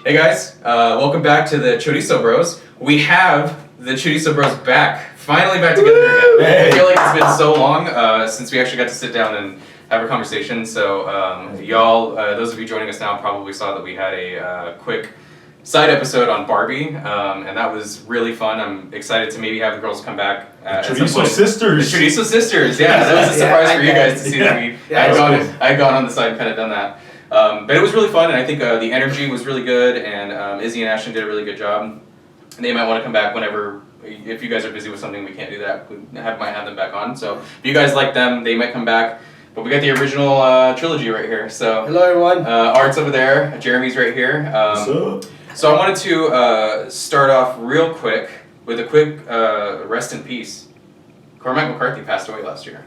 Hey guys, welcome back to the Chorizo Bros. We have the Chorizo Bros back, finally back together again. Hey. I feel like it's been so long since we actually got to sit down and have a conversation. So y'all, those of you joining us now probably saw that we had a quick side episode on Barbie, and that was really fun. I'm excited to maybe have the girls come back. At some Chorizo point. Sisters. The Chorizo Sisters, yeah. That was a surprise for you guys to see that we Yeah, I had gone on the side and kind of done that. But it was really fun, and I think the energy was really good, and Izzy and Ashton did a really good job. And they might want to come back whenever, if you guys are busy with something, we can't do that. We might have them back on. So if you guys like them, they might come back. But we got the original trilogy right here. So hello everyone. Art's over there. Jeremy's right here. What's up? So I wanted to start off real quick with a quick rest in peace. Cormac McCarthy passed away last year.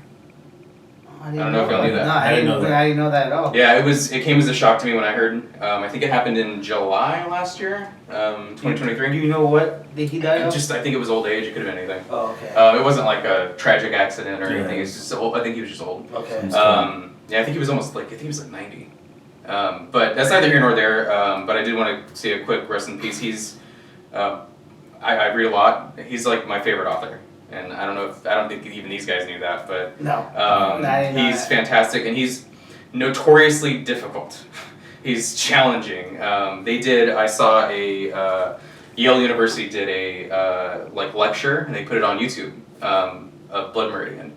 I don't know if y'all knew that. No, I didn't know that at all. Yeah, it came as a shock to me when I heard. I think it happened in July last year, 2023. Do you know what did he die of? I think it was old age. It could have been anything. Oh, okay. It wasn't like a tragic accident or Yeah. anything. It's just old. I think he was just old. Okay. Yeah, I think he was almost like 90. But that's neither here nor there. But I did want to say a quick rest in peace. He's, I read a lot. He's like my favorite author. And I don't think even these guys knew that, but No. I didn't know he's that. fantastic, and he's notoriously difficult. He's challenging. I saw Yale University did a lecture, and they put it on YouTube, of Blood Meridian,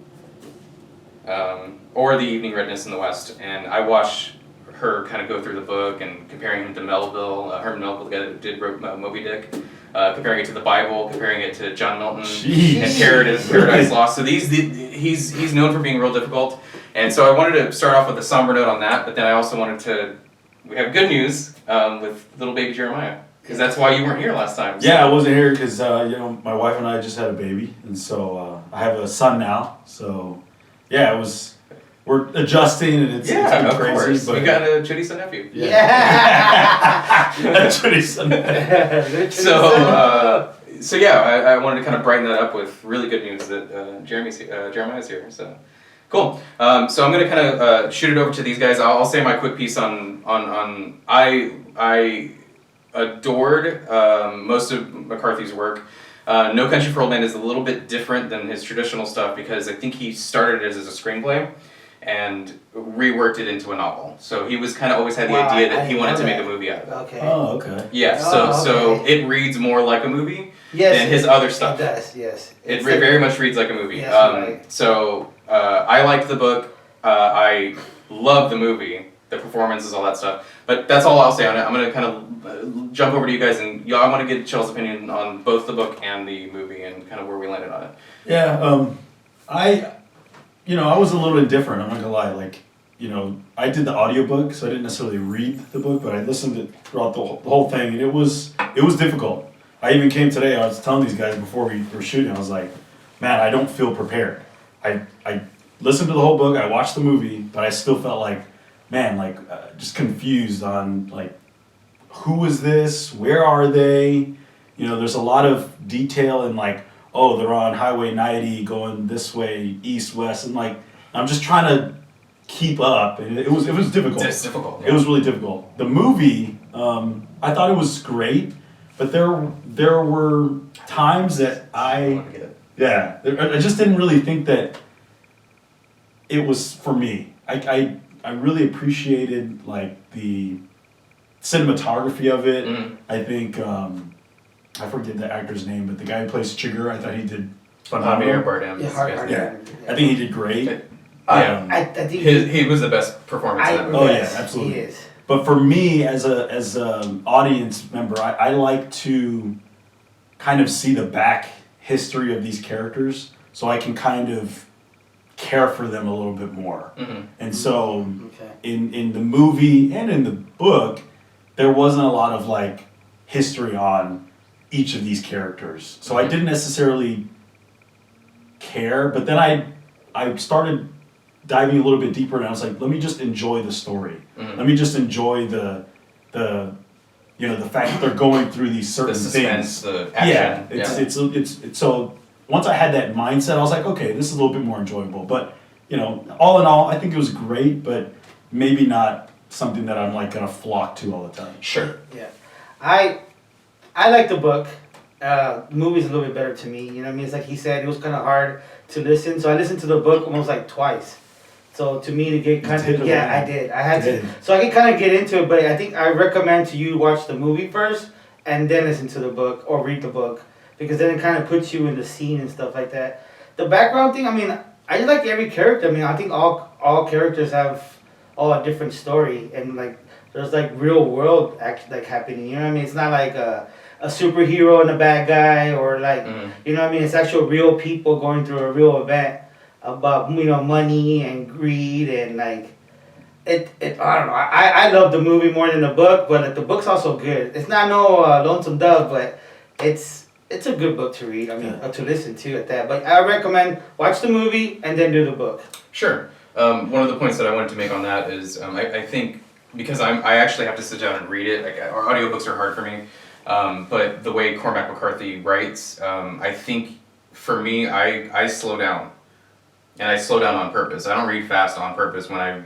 or The Evening Redness in the West, and I watched her kind of go through the book and comparing him to Melville, Herman Melville, the guy that wrote Moby Dick. Comparing it to the Bible, comparing it to John Milton and Paradise Lost. So he's known for being real difficult, and so I wanted to start off with a somber note on that. But then I also we have good news with little baby Jeremiah, because that's why you weren't here last time. So. Yeah, I wasn't here because my wife and I just had a baby, and so I have a son now. So yeah, we're adjusting, and it's been of crazy. course. But We got a Chorizo nephew. Yeah. Chorizo. So yeah, I wanted to kind of brighten that up with really good news that Jeremiah's here. So cool. So I'm gonna kind of shoot it over to these guys. I'll say my quick piece on I adored most of McCarthy's work. No Country for Old Men is a little bit different than his traditional stuff because I think he started it as a screenplay and reworked it into a novel. So he was kind of always had the idea that he wanted to make a movie out of it. Okay. Oh, okay. Yeah, so it reads more like a movie than his other stuff. It does, yes. It very much reads like a movie. Yes, right. So I liked the book. I love the movie, the performances, all that stuff. But that's all I'll say on it. I'm going to kind of jump over to you guys, and I want to get Chell's opinion on both the book and the movie and kind of where we landed on it. Yeah, I was a little indifferent, I'm not gonna lie. I did the audiobook, so I didn't necessarily read the book, but I listened to it throughout the whole thing, and it was difficult. I even came today, I was telling these guys before we were shooting, I was like, man, I don't feel prepared. I listened to the whole book, I watched the movie, but I still felt like, man, just confused on, who is this, where are they? There's a lot of detail in oh, they're on Highway 90 going this way, east, west, and I'm just trying to keep up, and it was difficult. It's difficult. Yeah. It was really difficult. The movie, I thought it was great, but there were times that I just didn't really think that it was for me. I really appreciated the cinematography of it. Mm-hmm. I think. I forget the actor's name, but the guy who plays Chigurh, I thought he did phenomenal. Javier Bardem. Yeah, I think he did great. I think he was the best performance in that movie. Oh yeah, absolutely. He is. But for me, as an audience member, I like to kind of see the back history of these characters, so I can kind of care for them a little bit more. Mm-hmm. And so, in the movie and in the book, there wasn't a lot of history on each of these characters. So I didn't necessarily care, but then I started diving a little bit deeper, and I was like, let me just enjoy the story. Mm-hmm. Let me just enjoy the fact that they're going through these certain The suspense, things. the action. It's so once I had that mindset, I was like, okay, this is a little bit more enjoyable. But all in all, I think it was great, but maybe not something that I'm gonna flock to all the time. Sure. Yeah. I like the book. The movie's a little bit better to me. You know what I mean? It's like he said, it was kind of hard to listen. So I listened to the book almost like twice. So to me to get kind of I did. I had to. So I can kind of get into it, but I think I recommend to you watch the movie first and then listen to the book or read the book because then it kind of puts you in the scene and stuff like that. The background thing, I mean, I just like every character. I mean, I think all characters have all a different story and like there's like real world like happening. You know what I mean? It's not like a superhero and a bad guy or like you know what I mean? It's actual real people going through a real event about money and greed and like it I don't know. I love the movie more than the book, but like, the book's also good. It's not no Lonesome Dove, but it's a good book to read. I mean, to listen to at that. But I recommend watch the movie and then do the book. Sure. One of the points that I wanted to make on that is I think because I actually have to sit down and read it. Like our audiobooks are hard for me, but the way Cormac McCarthy writes, I think for me I slow down, and I slow down on purpose. I don't read fast on purpose when I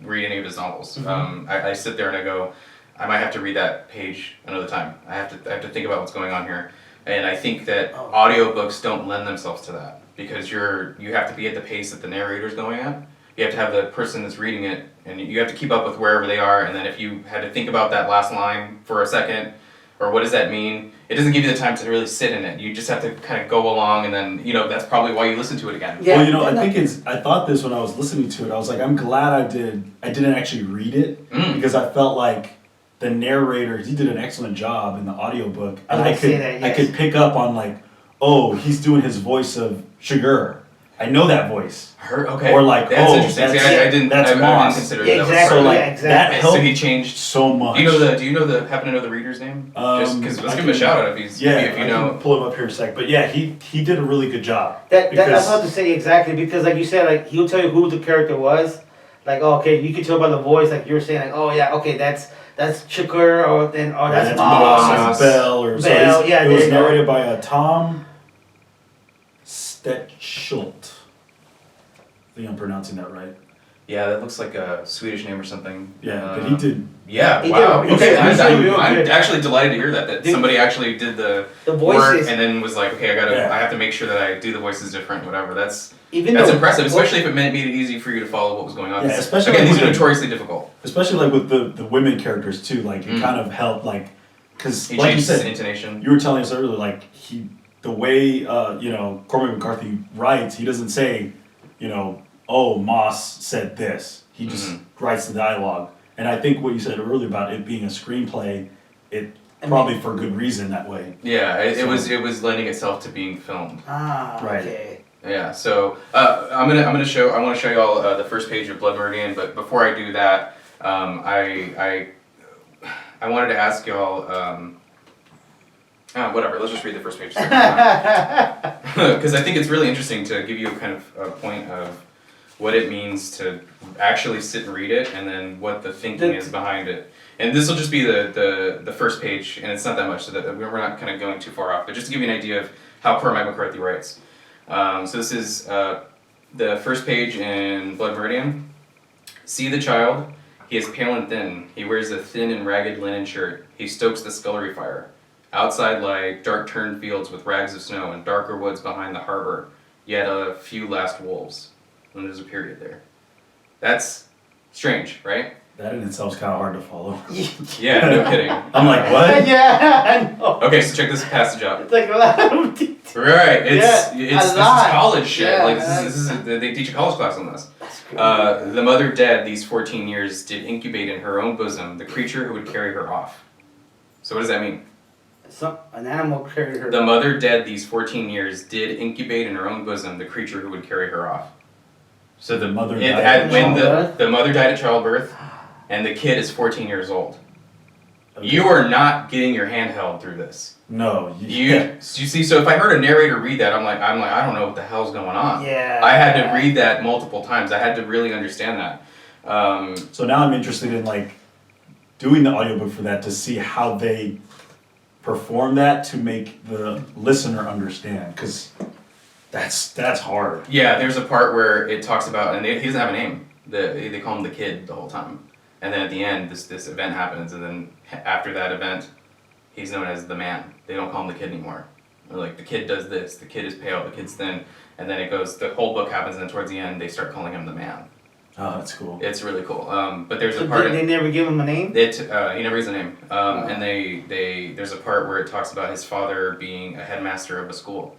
read any of his novels. I sit there and I go, I might have to read that page another time. I have to think about what's going on here. And I think that audiobooks don't lend themselves to that because you have to be at the pace that the narrator's going at. You have to have the person that's reading it, and you have to keep up with wherever they are. And then if you had to think about that last line for a second, or what does that mean, it doesn't give you the time to really sit in it. You just have to kind of go along, and then that's probably why you listen to it again. Yeah, well, I thought this when I was listening to it. I was like, I'm glad I didn't actually read it because I felt like the narrator, he did an excellent job in the audiobook. And I could pick up on like, oh, he's doing his voice of Sugar. I know that voice. Okay. Or like, that's interesting. I didn't consider that. Exactly. So that helped. So he changed so much. Do you happen to know the reader's name? Just because let's give him a shout out if you know. I can pull him up here in a sec. But yeah, he did a really good job. That's what to say exactly because like you said, like he'll tell you who the character was. Like okay, you can tell by the voice. Like you're saying, like oh yeah, okay, that's Chukur or that's Moss. Bell. It was narrated by Tom Stetschult. I think I'm pronouncing that right. Yeah, that looks like a Swedish name or something. Yeah, but he did. Yeah, wow. Okay, I'm actually delighted to hear that somebody actually did the work and then was like, okay, I have to make sure that I do the voices different, whatever. That's impressive, especially if it made it easy for you to follow what was going on. Yeah, especially again, these are notoriously difficult. Especially like with the women characters too. Like it kind of helped, like because he like you changed said, his intonation. You were telling us earlier, like the way Cormac McCarthy writes, he doesn't say, oh, Moss said this. He just writes the dialogue. And I think what you said earlier about it being a screenplay, probably for good reason that way. Yeah, it was lending itself to being filmed. Ah, right. Okay. Yeah, so I want to show you all the first page of Blood Meridian, but before I do that, I wanted to ask y'all. Whatever. Let's just read the first page because I think it's really interesting to give you a kind of a point of what it means to actually sit and read it, and then what the thinking is behind it. And this will just be the first page, and it's not that much, so that we're not kind of going too far off. But just to give you an idea of how Cormac McCarthy writes. So this is the first page in Blood Meridian. See the child. He is pale and thin. He wears a thin and ragged linen shirt. He stokes the scullery fire. Outside lie dark turned fields with rags of snow and darker woods behind the harbor, yet a few last wolves. And there's a period there. That's strange, right? That in itself is kind of hard to follow. Yeah, no kidding. I'm like, what? Yeah, I know. Okay, so check this passage out. It's like a lot of detail. Right, this is college shit. Yeah, like this is they teach a college class on this. The mother dead these 14 years did incubate in her own bosom the creature who would carry her off. So what does that mean? An animal carried her. The mother dead these 14 years did incubate in her own bosom the creature who would carry her off. So the mother died the mother died at childbirth, and the kid is 14 years old. Okay. You are not getting your hand held through this. No. You see, so if I heard a narrator read that, I'm like, I don't know what the hell's going on. Yeah. I had to read that multiple times. I had to really understand that. So now I'm interested in like doing the audiobook for that to see how they perform that to make the listener understand, because that's hard. Yeah, there's a part where it talks about, and he doesn't have a name. They call him the kid the whole time, and then at the end, this event happens, and then after that event, he's known as the man. They don't call him the kid anymore. Or like, the kid does this, the kid is pale, the kid's thin, and then it goes, the whole book happens, and then towards the end, they start calling him the man. Oh, that's cool. It's really cool. But there's a So part... they never give him a name? He never gives a name. And there's a part where it talks about his father being a headmaster of a school.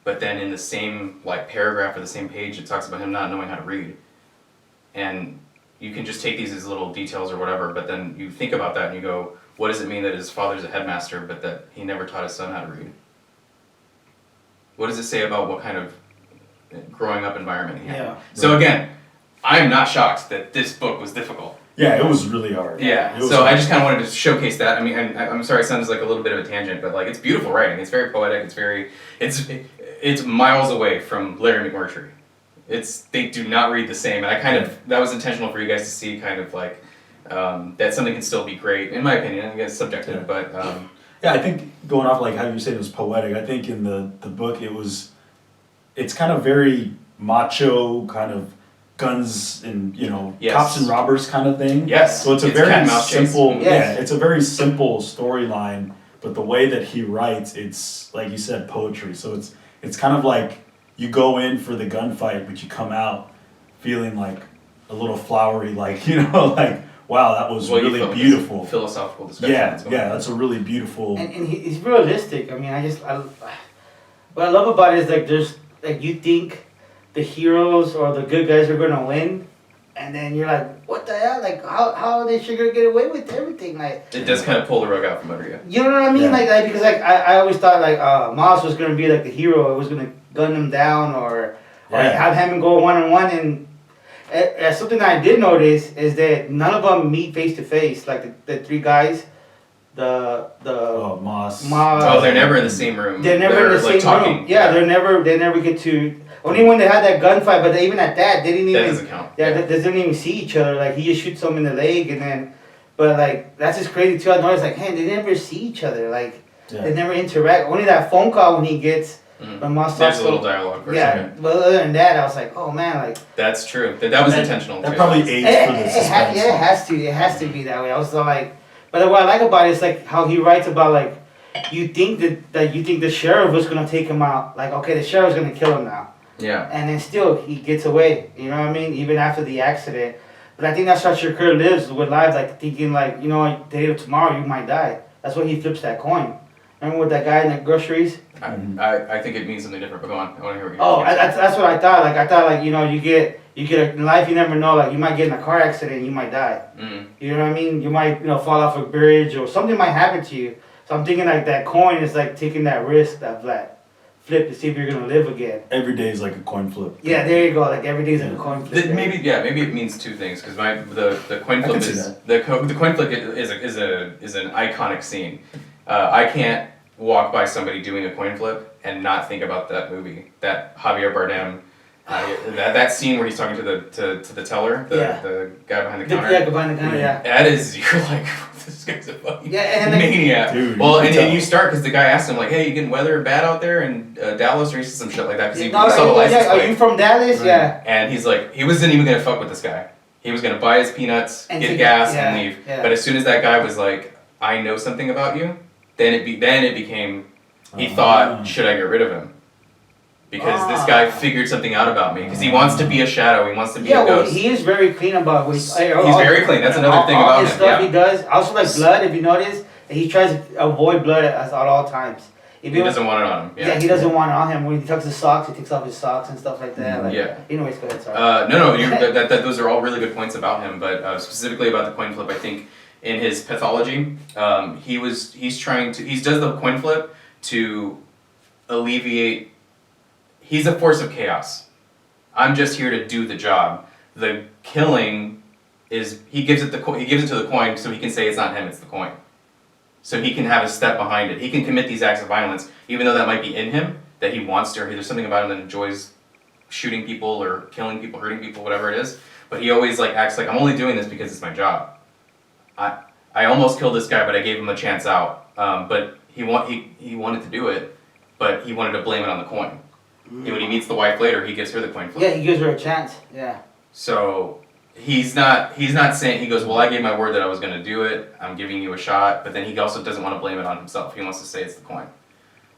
But then in the same like paragraph or the same page, it talks about him not knowing how to read. And you can just take these as little details or whatever, but then you think about that and you go, what does it mean that his father's a headmaster, but that he never taught his son how to read? What does it say about what kind of growing up environment he had? Yeah. So again, I am not shocked that this book was difficult. Yeah, it was really hard. Yeah, It was so hard. I just kind of wanted to showcase that. I mean, and I'm sorry, it sounds like a little bit of a tangent, but like, it's beautiful writing. It's very poetic. It's miles away from Larry McMurtry. They do not read the same, and I kind of, that was intentional for you guys to see kind of like, that something can still be great, in my opinion. I guess it's subjective, Yeah. but Yeah, I think going off like how you said it was poetic, I think in the book it's kind of very macho, kind of guns and, you know, Yes. cops and robbers kind of thing. yes, So it's a cat very and mouse chase. simple, Yes. yeah, it's a very simple storyline, but the way that he writes, it's like you said, poetry. So it's kind of like you go in for the gunfight, but you come out feeling like a little flowery, like, you know, like, wow, that was Well, you really felt this beautiful. philosophical discussion. Yeah, that's going on. that's a really beautiful. And he's realistic. I mean, what I love about it is like there's like you think the heroes or the good guys are gonna win, and then you're like, what the hell? Like how are they sure gonna get away with everything? Like It does kind of pull the rug out from under you. you know what I mean? Yeah. Like because like I always thought like Moss was gonna be like the hero. It was gonna gun him down or Yeah. have him go 1-on-1 and. Something that I did notice is that none of them meet face to face. Like the three guys, Oh, Moss. Oh, they're never in the same room. They're never in the like, same talking. room. Yeah, they never get to. Only when they had that gunfight, but even at that, they didn't That even. doesn't count. Yeah, they didn't even see each other. Like he just shoots them in the leg, and then, but like that's just crazy too. I noticed like, hey, they never see each other. Like they Yeah. never interact. Only that phone call when he gets when Moss There's talks a little to- dialogue for a Yeah, second. but other than that, I was like, oh man, like That's true. That was intentional That too. probably aids for the suspense. yeah, it has to be that way. I was like, but what I like about it is like how he writes about like, you think that you think the sheriff was gonna take him out. Like, okay, the sheriff's gonna kill him now, Yeah. and then still he gets away. You know what I mean? Even after the accident. But I think that's how Shakur lives with life, like thinking like, you know, today or tomorrow you might die. That's why he flips that coin. Remember with that guy in the groceries? I think it means something different, but go on. I want to hear what you Oh, have to say. that's what I thought. Like I thought, like you know, you get in life, you never know. Like you might get in a car accident, you might die. Mm. You know what I mean? You might fall off a bridge or something might happen to you. So I'm thinking like that coin is like taking that risk, that flip to see if you're gonna live again. Every day is like a coin flip. Yeah, there you go. Like every day's like a coin flip. Maybe it means two things because the coin I flip can see is that. the coin flip is an iconic scene. I can't walk by somebody doing a coin flip and not think about that movie, that Javier Bardem, that scene where he's talking to the teller, the guy behind the counter. Yeah, behind the counter. Yeah. That is, you're like, this guy's a fucking Yeah, and then maniac. Dude, Well, you can and tell. you start because the guy asked him like, "Hey, you getting weather bad out there in Dallas?" Or he said some shit like that because he No, saw the license are plate. you from Dallas? Right. Yeah. And he's like, he wasn't even gonna fuck with this guy. He was gonna buy his peanuts, And get take- gas, yeah, and leave. yeah. But as soon as that guy was like, "I know something about you," then it became. He thought, should I get rid of him? Because this guy figured something out about me. Because he wants to be a shadow. He wants to be Yeah, a well, ghost. he is very clean about what He's very clean. That's another thing all about his him, stuff yeah. he does. Also, like blood, if you notice, he tries to avoid blood at all times. If He doesn't want it on him. Yeah, he doesn't want it on him. When he tucks his socks, he takes off his socks and stuff like that. Like, Yeah. Anyways, go ahead. Sorry. No, those are all really good points about him. But specifically about the coin flip, I think in his pathology, he does the coin flip to alleviate. He's a force of chaos. I'm just here to do the job. The killing is he gives it to the coin so he can say it's not him, it's the coin. So he can have a step behind it. He can commit these acts of violence, even though that might be in him, that he wants to, or there's something about him that enjoys shooting people or killing people, hurting people, whatever it is. But he always like acts like, I'm only doing this because it's my job. I almost killed this guy, but I gave him a chance out. But he wanted to do it, but he wanted to blame it on the coin. And when he meets the wife later, he gives her the coin flip. Yeah, he gives her a chance. Yeah. So he's not saying, he goes, well, I gave my word that I was going to do it. I'm giving you a shot. But then he also doesn't want to blame it on himself. He wants to say it's the coin.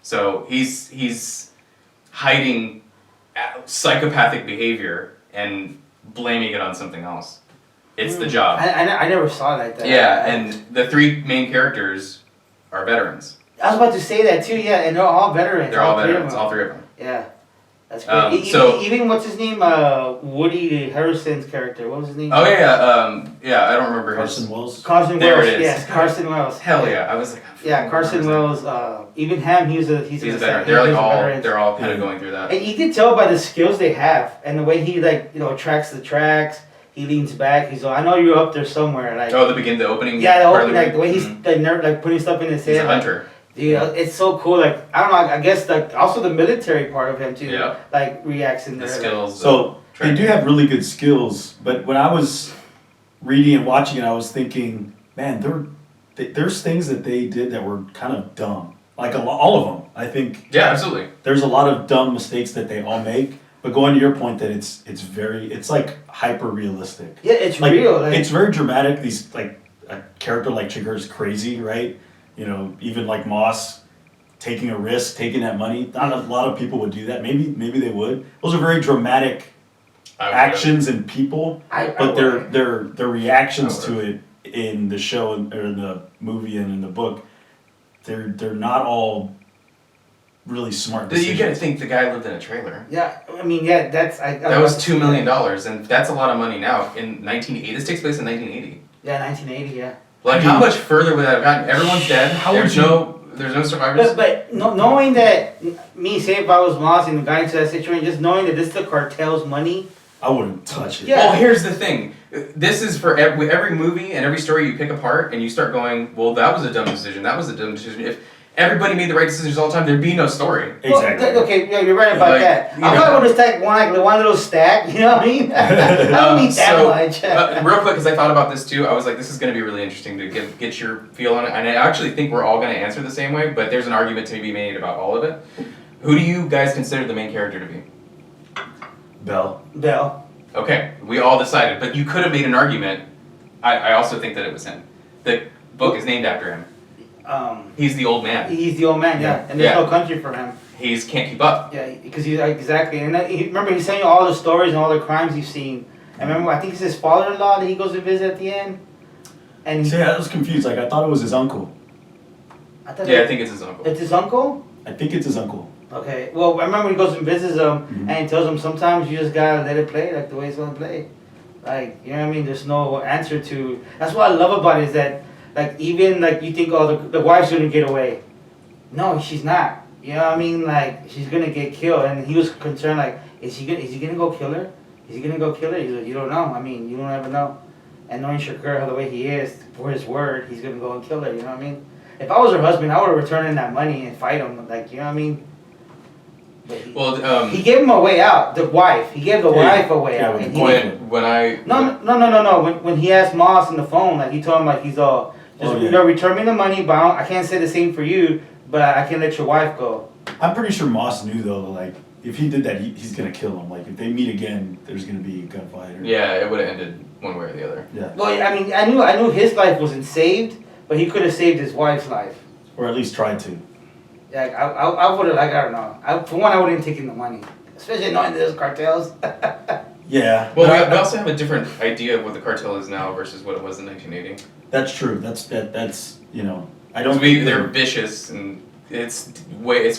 So he's hiding psychopathic behavior and blaming it on something else. It's the job. I never saw that. Yeah, and the three main characters are veterans. I was about to say that too, yeah, and they're all veterans. They're all veterans, all three of them. Yeah. That's great. Even what's his name? Woody Harrelson's character. What was his name? Oh yeah, I don't remember Carson Wells. Carson there Wells. It is. Yes, Carson Wells. Hell yeah, I was like. Yeah, Carson Wells. Even him, he's a veteran. They're all kind of going through that. And you can tell by the skills they have and the way he tracks the tracks. He leans back. He's like, I know you're up there somewhere. Like the opening. Yeah, the way he's putting stuff in his head. He's a hunter. Dude, it's so cool. Like I don't know. I guess also the military part of him too. Yeah. Like reacts in the there. skills. So they do have really good skills, but when I was reading and watching it, I was thinking, man, there's things that they did that were kind of dumb. Like all of them, I think. Yeah, absolutely. There's a lot of dumb mistakes that they all make. But going to your point that it's like hyper realistic. Yeah, it's like, real. Like, it's very dramatic. These like a character like Chigurh is crazy, right? You know, even like Moss taking a risk, taking that money. Not a lot of people would do that. Maybe they would. Those are very dramatic actions and people. But their reactions to it in the show or in the movie and in the book, they're not all really smart decisions. You got to think the guy lived in a trailer. Yeah, I mean, yeah, that was $2 million, and that's a lot of money now. In 1980, this takes place in 1980. Yeah, 1980. Yeah. Like, how much further would that have gotten? Everyone's dead. There's no survivors. But knowing that, say if I was Moss and got into that situation, just knowing that this is the cartel's money, I wouldn't touch it. Yeah. Well, here's the thing. This is for every movie and every story you pick apart, and you start going, well, that was a dumb decision. That was a dumb decision. If everybody made the right decisions all the time, there'd be no story. Exactly. Well, okay, yeah, you're right about that. I'm not going to stack one little stack, you know what I mean? I don't need that much. Real quick, because I thought about this too, I was like, this is going to be really interesting to get your feel on it. And I actually think we're all going to answer the same way, but there's an argument to be made about all of it. Who do you guys consider the main character to be? Bell. Okay, we all decided, but you could have made an argument. I also think that it was him. The book is named after him. He's the old man. He's the old man, yeah. And there's no country for him. He can't keep up. Yeah, because he's exactly. And remember, he's saying all the stories and all the crimes he's seen. And remember, I think it's his father-in-law that he goes to visit at the end. And See, I was confused. Like, I thought it was his uncle. I think it's his uncle. It's his uncle? I think it's his uncle. Okay. Well, I remember he goes and visits him, and he tells him sometimes you just gotta let it play like the way it's gonna play. Like, you know what I mean? There's no answer to. That's what I love about it is that, like, even like you think, oh, the wife's gonna get away. No, she's not. You know what I mean? Like, she's gonna get killed, and he was concerned. Like, is he gonna go kill her? Is he gonna go kill her? He's like, you don't know. I mean, you don't ever know. And knowing Chigurh the way he is, for his word, he's gonna go and kill her. You know what I mean? If I was her husband, I would have returned in that money and fight him. Like, you know what I mean? He gave him a way out. The wife. He gave the wife a way out. When he asked Moss on the phone, like he told him, like he's all, return me the money, but I can't say the same for you. But I can let your wife go. I'm pretty sure Moss knew though, like if he did that, he's gonna kill him. Like if they meet again, there's gonna be a gunfight. Yeah, it would have ended one way or the other. Yeah. Well, I mean, I knew his life wasn't saved, but he could have saved his wife's life. Or at least tried to. Like I would have, like, I don't know. For one, I wouldn't have taken the money, especially knowing there's cartels. Yeah. Well, we also have a different idea of what the cartel is now versus what it was in 1980. That's true. That's you know, I don't. They're vicious and it's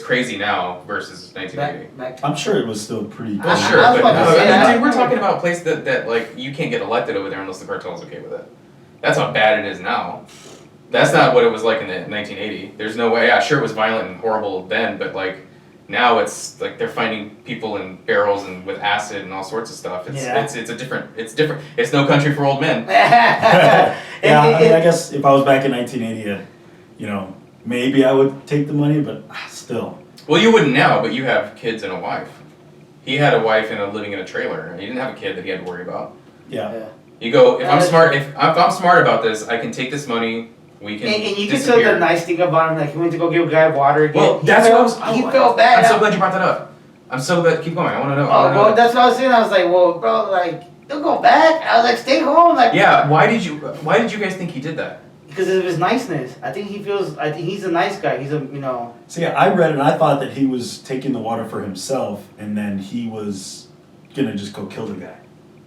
crazy now versus 1980. I'm sure it was still pretty. Well, sure, but we're talking about a place that like you can't get elected over there unless the cartel is okay with it. That's how bad it is now. That's not what it was like in 1980. There's no way. Yeah, sure, it was violent and horrible then, but like now it's like they're finding people in barrels and with acid and all sorts of stuff. It's different. It's no country for old men. Yeah, I mean, I guess if I was back in 1980, you know, maybe I would take the money, but still. Well, you wouldn't now, but you have kids and a wife. He had a wife and living in a trailer. He didn't have a kid that he had to worry about. Yeah. You go, if I'm smart about this, I can take this money. We can. And you can tell the nice thing about him, like he went to go give a guy water again. Well, he felt bad. I'm so glad you brought that up. I'm so glad. Keep going. I want to know. Oh, well, that's what I was saying. I was like, well, bro, like, don't go back. I was like, stay home. Like, Yeah. Why did you guys think he did that? because of his niceness. I think he's a nice guy. He's See, I read it and I thought that he was taking the water for himself and then he was gonna just go kill the guy.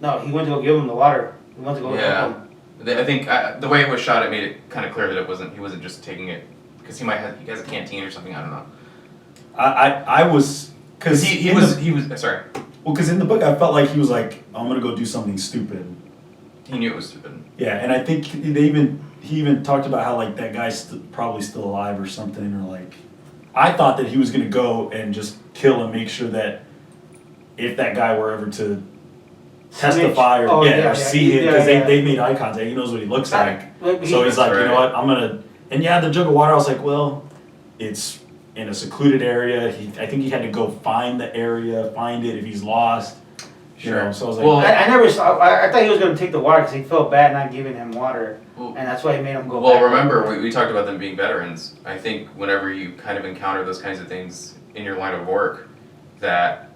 No, he went to go give him the water. He went to go help him. I think the way it was shot, it made it kind of clear that he wasn't just taking it because he has a canteen or something. I don't know. I was because he was sorry. Well, because in the book I felt like he was like, I'm gonna go do something stupid. He knew it was stupid. Yeah, and I think he even talked about how like that guy's probably still alive or something, or like I thought that he was gonna go and just kill and make sure that if that guy were ever to testify or see him, because they made eye contact, he knows what he looks like. So he's like, you know what, I'm gonna, and the jug of water, I was like, well, it's in a secluded area. I think he had to go find the area, find it if he's lost. Sure. You know, so I was like, Well, I never saw. I thought he was gonna take the water because he felt bad not giving him water, and that's why he made him go. Well, back. remember we talked about them being veterans. I think whenever you kind of encounter those kinds of things in your line of work, that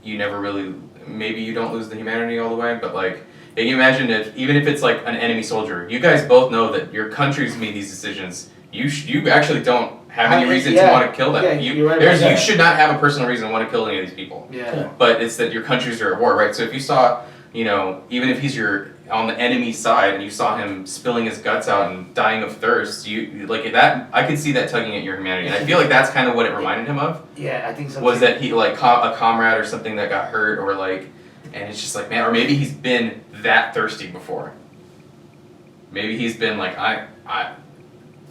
you never really, maybe you don't lose the humanity all the way, but like, can you imagine even if it's like an enemy soldier, you guys both know that your countries made these decisions. You actually don't have any reason to want to kill them. Yeah, you should not have a personal reason to want to kill any of these people. Yeah. But it's that your countries are at war, right? So if you saw, even if he's on the enemy side and you saw him spilling his guts out and dying of thirst, you like that. I could see that tugging at your humanity, and I feel like that's kind of what it reminded him of. Yeah, I think so. Was that he like a comrade or something that got hurt, or like, and it's just like, man, or maybe he's been that thirsty before. Maybe he's been like,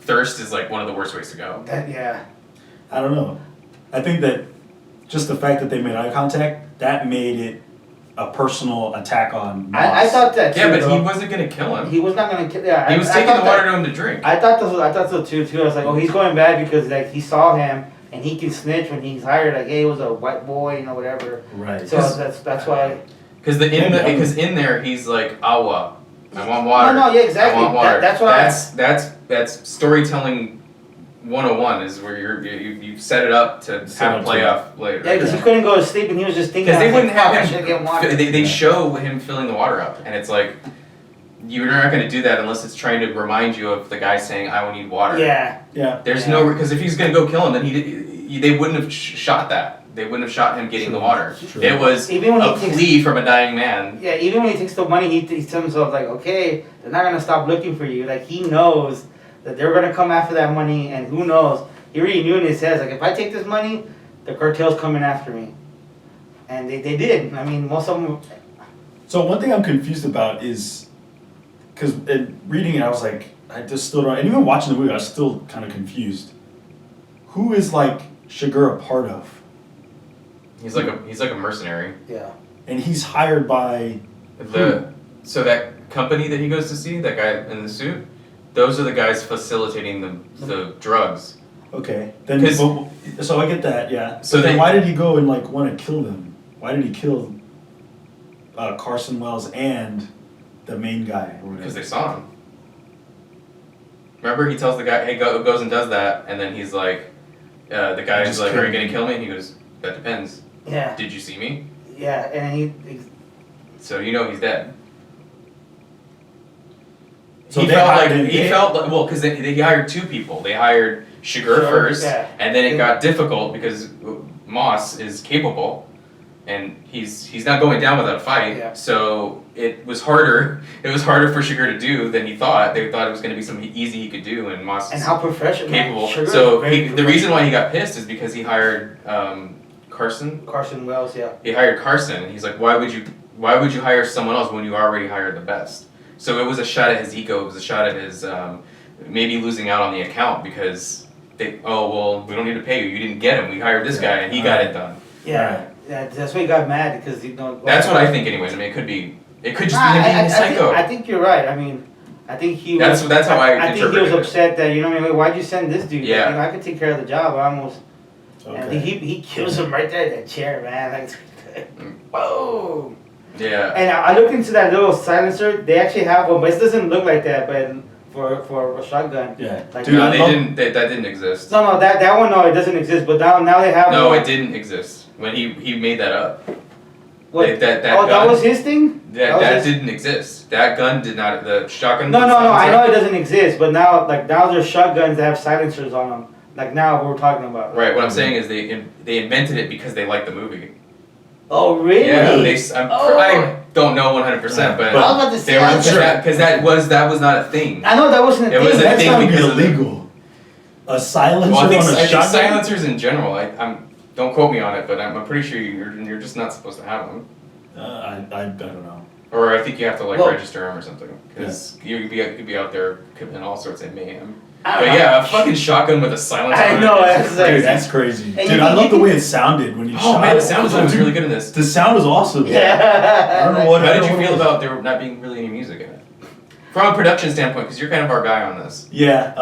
thirst is like one of the worst ways to go. I don't know. I think that just the fact that they made eye contact, that made it a personal attack on Moss. I thought that too. Yeah, but he wasn't gonna kill him. He was not gonna kill. Yeah, he was taking the water to him to drink. I thought so too. I was like, oh, he's going bad because like he saw him and he can snitch when he's hired. Like, hey, it was a white boy, whatever. Right. So that's why. Because in there he's like, awa, I want water. No, yeah, exactly. I want water. That's what that's storytelling 101 is where you set it up to have a playoff later. Yeah, because he couldn't go to sleep and he was just thinking. Because they wouldn't have I should get water. They show him filling the water up, and it's like you're not going to do that unless it's trying to remind you of the guy saying, "I need water." Yeah. There's no because if he's going to go kill him, then they wouldn't have shot that. They wouldn't have shot him getting the water. True. It was a plea from a dying man. Yeah, even when he takes the money, he tells himself like, okay, they're not gonna stop looking for you. Like he knows that they're gonna come after that money, and who knows? He already knew in his head, like if I take this money, the cartel's coming after me, and they did. I mean, most of them. So one thing I'm confused about is, because reading it, I was like, I just still don't. And even watching the movie, I was still kind of confused. Who is like Shiger a part of? He's like a mercenary. Yeah. And he's hired by so that company that he goes to see, that guy in the suit, those are the guys facilitating the drugs. Okay. Then so I get that, yeah. So then why did he go and like want to kill them? Why did he kill Carson Wells and the main guy or whatever? Because they saw him. Remember, he tells the guy, "Hey, goes and does that," and then he's like, the guy's like, "Are you gonna kill me?" And he goes, "That depends." Yeah. Did you see me? Yeah, and he so you know he's dead. So he felt like well, because they hired two people. They hired Shiger first, and then it got difficult because Moss is capable, and he's not going down without a fight. Yeah. So it was harder. It was harder for Shiger to do than he thought. They thought it was going to be something easy he could do, and Moss and how professional capable. So the reason why he got pissed is because he hired Carson Wells. Yeah. He hired Carson, and he's like, why would you hire someone else when you already hired the best? So it was a shot at his ego. It was a shot at his maybe losing out on the account because we don't need to pay you. You didn't get him. We hired this guy, and he got it done. Yeah, that's why he got mad because That's what I think, anyways. I mean, it could just be him being a psycho. I think you're right. I mean, I think he was. That's how I think he was upset that why'd you send this dude? Yeah. Like, I could take care of the job. I almost. Okay. I think he kills him right there in that chair, man. Like, boom. Yeah. And I looked into that little silencer. They actually have one, but it doesn't look like that. But for a shotgun. Yeah. Like, Dude, that didn't exist. No, that one, no, it doesn't exist. But now they have. No, it didn't exist. when he made that up. What? That that gun, was his thing? That didn't exist. That gun did not. The shotgun. No. I know it doesn't exist, but now there's shotguns that have silencers on them. Like now, what we're talking about. Right. What I'm saying is they invented it because they liked the movie. Oh really? Yeah. I don't know 100%, but I was about to say because that was not a thing. I know that wasn't a It thing. was a That's thing gotta be because of illegal. A silencer Well, I think, on a shotgun? silencers in general. Don't quote me on it, but I'm pretty sure you're just not supposed to have them. I don't know. Or I think you have to Well, register them or something, because you could be out there committing all sorts of mayhem. I But don't know. yeah, a fucking shotgun with a silencer. I on know, it that's is like- Dude, that's crazy. And Dude, you I can- love you the can- way it sounded when you shot man, it. the sound design was really good in this. The sound was awesome. Yeah. I don't know what. How I did don't you know feel what- about there not being really any music in it? From a production standpoint, because you're kind of our guy on this. Yeah,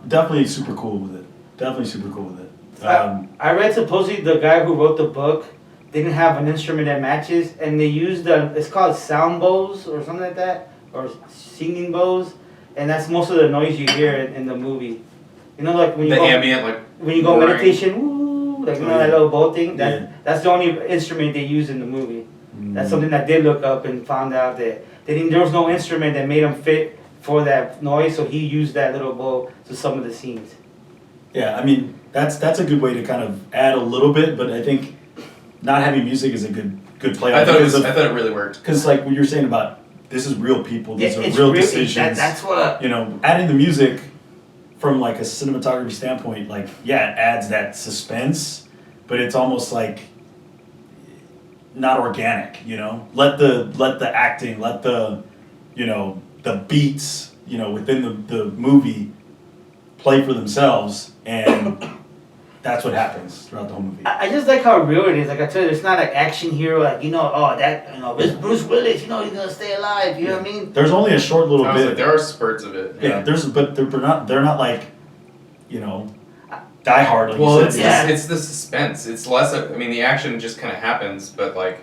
definitely super cool with it. Definitely super cool with it. I read supposedly the guy who wrote the book didn't have an instrument that matches, and they used it's called sound bows or something like that, or singing bows, and that's most of the noise you hear in the movie. You know, like when you The go ambient, when you go roaring. meditation, woo, like you know that little bow thing. That's the only instrument they use in the movie. That's something I did look up and found out that there was no instrument that made him fit for that noise, so he used that little bow to some of the scenes. Yeah, I mean that's a good way to kind of add a little bit, but I think not having music is a good play. I thought it really worked. Because like what you're saying about this is real people, these are it's real really- decisions. That's what. You know, adding the music from like a cinematography standpoint, like yeah, it adds that suspense, but it's almost like not organic. You know, let the acting, let the the beats within the movie play for themselves, and that's what happens throughout the whole movie. I just like how real it is. Like I tell you, it's not like action hero. Like it's Bruce Willis. He's gonna stay alive. You know what I mean? There's only a short little Honestly, bit. there are spurts of it. Yeah, but they're not like, Die Hard. Like Well, you said. it's the suspense. It's less. The action just kind of happens, but like,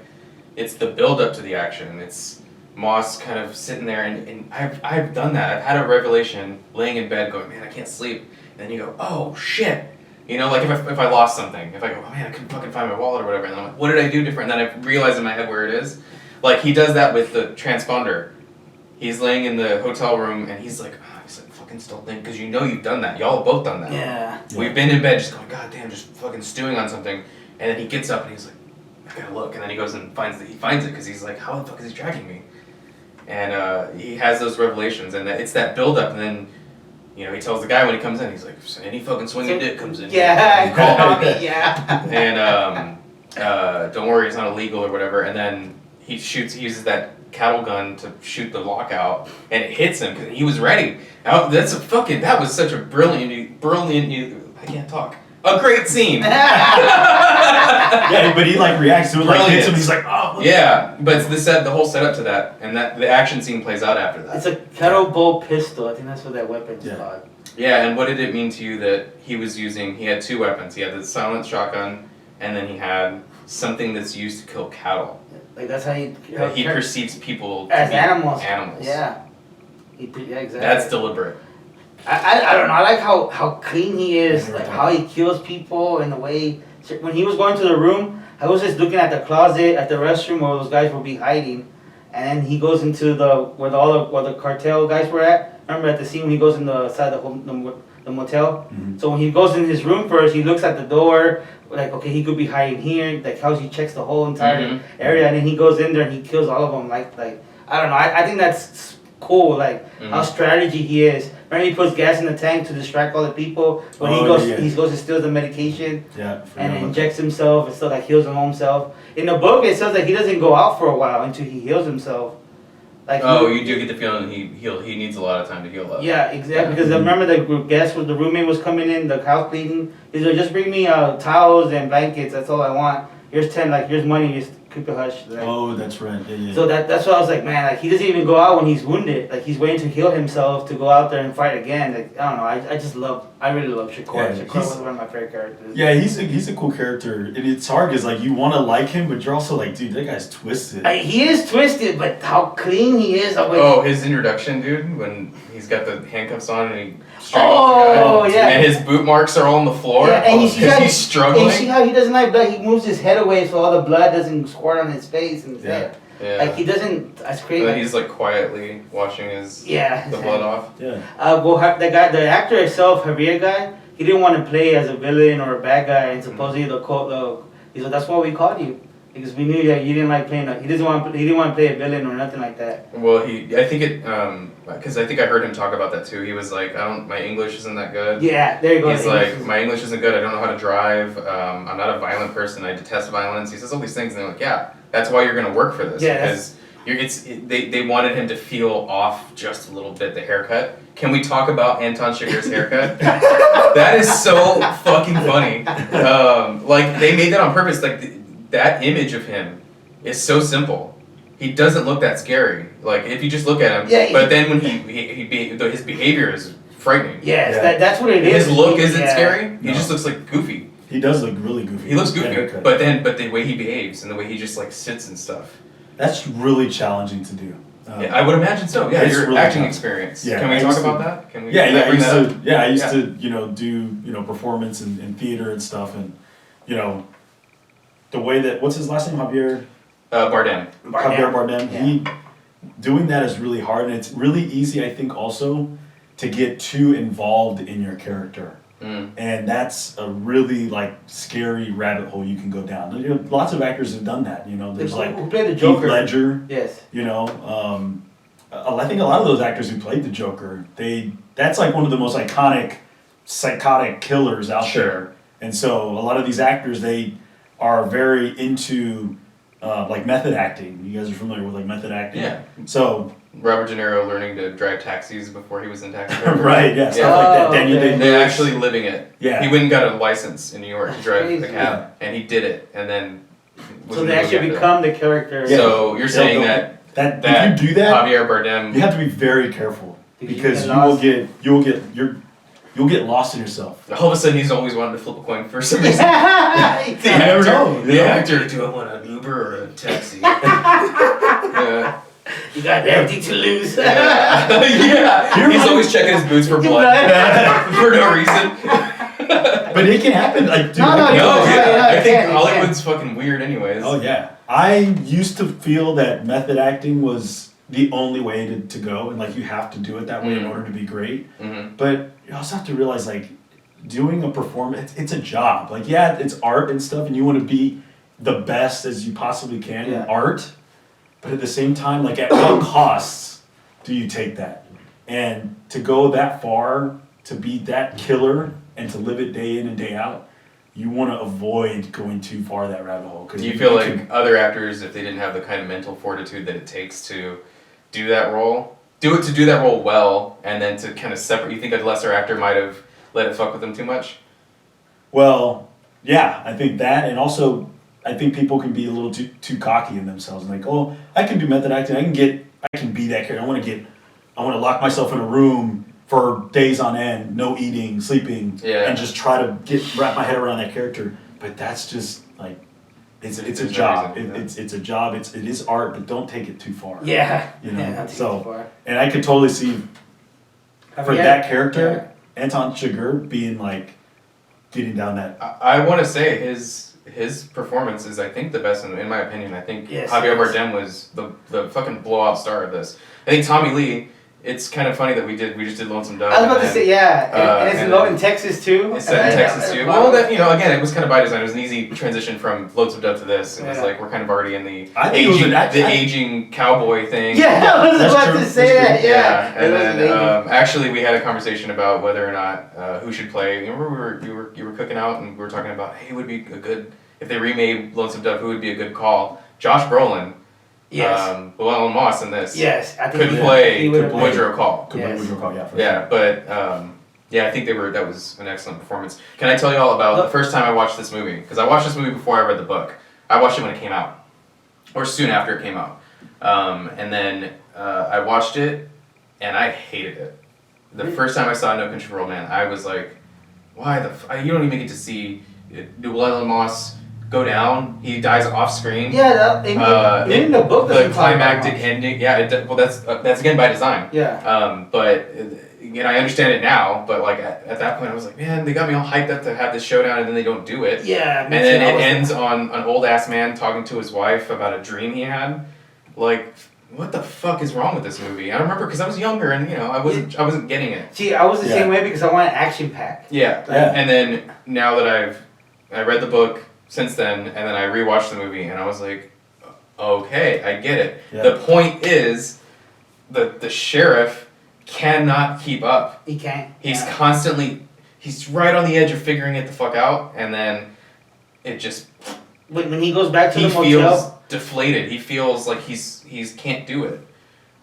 it's the build up to the action. It's Moss kind of sitting there, and I've done that. I've had a revelation, laying in bed, going, man, I can't sleep. And then you go, oh shit. Like if I lost something, if I go, oh man, I couldn't fucking find my wallet or whatever, and I'm like, what did I do different? And then I realize in my head where it is. Like he does that with the transponder. He's laying in the hotel room, and he's like, fucking still think, because you've done that. Y'all have both done that. Yeah. We've been in bed just going, God damn, just fucking stewing on something. And then he gets up and he's like, I gotta look. And then he goes and finds it because he's like, how the fuck is he tracking me? And he has those revelations, and it's that build up, and then he tells the guy when he comes in, he's like, any fucking swinging dick comes in. Yeah, Call me. yeah. And don't worry, it's not illegal or whatever. And then he uses that cattle gun to shoot the lockout, and it hits him because he was ready. That was such a brilliant. I can't talk. A great scene. Yeah, but he like reacts to it, like hits him. He's like, oh. Yeah, but it's the whole setup to that, and that the action scene plays out after that. It's a kettle bow pistol. I think that's what that weapon's called. Yeah, and what did it mean to you that he was using? He had two weapons. He had the silent shotgun, and then he had something that's used to kill cattle. Like that's how he perceives people as to be animals. Animals. Yeah. Exactly. That's deliberate. I don't know. I like how clean he is, like how he kills people, and the way when he was going to the room, I was just looking at the closet at the restroom where those guys would be hiding, and then he goes into where the cartel guys were at. Remember at the scene when he goes in the side of the motel. Mm-hmm. So when he goes in his room first, he looks at the door, like okay, he could be hiding here. Like how he checks the whole entire area, and then he goes in there and he kills all of them. Like I don't know. I think that's cool. Like how strategy he is. Remember he puts gas in the tank to distract all the people. When he goes to steal the medication and injects himself and stuff, like heals himself. In the book it says that he doesn't go out for a while until he heals himself. Like you do get the feeling he needs a lot of time to heal up. Yeah, exactly. Because I remember the roommate was coming in, the house cleaning. He's like, just bring me towels and blankets. That's all I want. Here's 10. Like here's money. Just keep it hush. Like, oh, that's right. Yeah. So that's why I was like, man, like he doesn't even go out when he's wounded. Like he's waiting to heal himself to go out there and fight again. Like I don't know. I really love Shakur. Yeah, Shakur was one of my favorite characters. Yeah, he's a cool character. And it's hard because like you want to like him, but you're also like, dude, that guy's twisted. He is twisted, but how clean he is. Oh, his introduction, dude, when he's got the handcuffs on and he Oh, yeah. And his boot marks are all on the floor. Yeah, and he's struggling. And you see how he doesn't like blood? He moves his head away so all the blood doesn't squirt on his face and his head. Yeah. Like he doesn't. That's crazy. And then he's like quietly washing his the blood off. Yeah. The actor itself, Javier guy, he didn't want to play as a villain or a bad guy, and supposedly he said that's why we called you because we knew that you didn't like playing. He didn't want to play a villain or nothing like that. Well, I think I heard him talk about that too. He was like, my English isn't that good. Yeah, there you go. He's like, my English isn't good. I don't know how to drive. I'm not a violent person. I detest violence. He says all these things, and they're like, yeah, that's why you're gonna work for this. Yeah, because they wanted him to feel off just a little bit. The haircut. Can we talk about Anton Chigurh's haircut? That is so fucking funny. Like they made that on purpose. Like that image of him is so simple. He doesn't look that scary. Like if you just look at him. Yeah, but then when his behavior is frightening. Yes, that's what it is. His look isn't scary. He just looks like goofy. He does look really goofy. He looks goofy, but the way he behaves and the way he just like sits and stuff. That's really challenging to do. Yeah, I would imagine so. Yeah, your really acting tough. experience. Yeah, Can we talk about that? Can we? Yeah, I used that to. up? Yeah, I used to. Do performance in theater and stuff, and the way that what's his last name, Javier. Bardem. Javier Bardem. Yeah. Doing that is really hard, and it's really easy, I think, also to get too involved in your character. And that's a really scary rabbit hole you can go down. Lots of actors have done that. There's who played the Joker? Heath Ledger. Yes. I think a lot of those actors who played the Joker, that's one of the most iconic psychotic killers out there. And so a lot of these actors, they are very into method acting. You guys are familiar with method acting? Yeah. So Robert De Niro learning to drive taxis before he was in Taxi Driver. right, yeah, stuff like that. Daniel Day-Lewis. They're actually living it. Yeah. He went and got a license in New York to drive a cab, Yeah. and he did it, and then. So they actually become the character. Yeah. So you're saying that if you do that, Javier Bardem. you have to be very careful because you'll get lost in yourself. All of a sudden, he's always wanted to flip a coin for some reason. You never know. The actor, do I want an Uber or a taxi? You got everything to lose. Yeah. He's always checking his boots for blood for no reason. But it can happen. Dude, I think Hollywood's fucking weird, anyways. Oh yeah, I used to feel that method acting was the only way to go, and you have to do it that way in order to be great. But you also have to realize doing a performance, it's a job. It's art and stuff, and you want to be the best as you possibly can in art. But at the same time, at what costs do you take that? And to go that far, to be that killer, and to live it day in and day out, you want to avoid going too far that rabbit hole. Do you feel like other actors, if they didn't have the kind of mental fortitude that it takes to do that role well, and then to kind of separate, you think a lesser actor might have let it fuck with them too much? Well, yeah, I think that, and also I think people can be a little too cocky in themselves, and I can do method acting, I can be that character. I want to lock myself in a room for days on end, no eating, sleeping, and just try to wrap my head around that character. But that's just it's a job. It's a job. It is art, but don't take it too far. Yeah. Too far. And I could totally see for that character, Anton Chigurh being getting down that. I want to say his performance is, I think, the best in my opinion. I think Javier Bardem was the fucking blowout star of this. I think Tommy Lee. It's kind of funny that we just did Lonesome Dove. I was about to say, and it's in Texas too. It's set in Texas too. Well, again, it was kind of by design. It was an easy transition from Lonesome Dove to this. It was we're kind of already in the aging cowboy thing. Yeah, I was about to say that. Yeah. And then actually, we had a conversation about whether or not who should play. You remember you were cooking out and we were talking about, hey, who would be a good, if they remade Lonesome Dove, who would be a good call? Josh Brolin. Yes. Llewellyn Moss in this. Yes, I think could play Woodrow Call. Woodrow Call, yeah. But I think that was an excellent performance. Can I tell you all about the first time I watched this movie? Because I watched this movie before I read the book. I watched it when it came out, or soon after it came out, and then I watched it, and I hated it. The first time I saw No Country for Old Men, I was like, "Why you don't even get to see Llewellyn Moss go down. He dies off screen. Yeah, in the book, the climactic ending. Yeah, well, that's again by design. Yeah. But I understand it now, but like at that point I was like, man, they got me all hyped up to have this showdown, and then they don't do it. Yeah. And then it ends on an old ass man talking to his wife about a dream he had. Like, what the fuck is wrong with this movie? I remember because I was younger and I wasn't getting it. See, I was the same way because I wanted action pack. Yeah. And then now that I read the book since then, and then I rewatched the movie, and I was like, okay, I get it. Yeah. The point is, the sheriff cannot keep up. He can't. He's constantly, he's right on the edge of figuring it the fuck out, and then it just. When he goes back to the motel, he feels deflated. He feels like he's can't do it.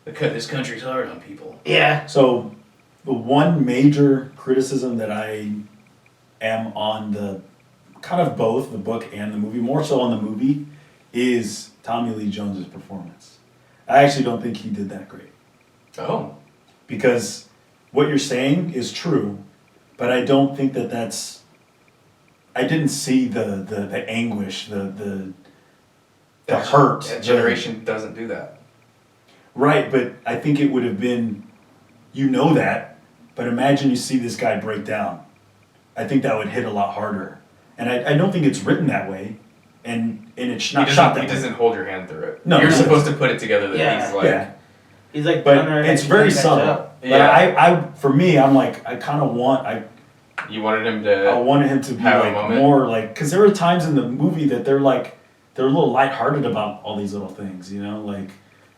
This country's hard on people. Yeah. So, the one major criticism that I am on the kind of both the book and the movie, more so on the movie, is Tommy Lee Jones's performance. I actually don't think he did that great. Oh. Because what you're saying is true, but I don't think that's. I didn't see the anguish, the hurt. That generation doesn't do that. Right, but I think it would have been, that, but imagine you see this guy break down. I think that would hit a lot harder. And I don't think it's written that way, and it's not shot that way. He doesn't hold your hand through it. No, You're supposed to put it together that he's like... Yeah. He's like... But it's very subtle. But for me, I'm like, I kind of want... You wanted him to... I wanted him to be like more like... Because there were times in the movie that they're a little lighthearted about all these little things,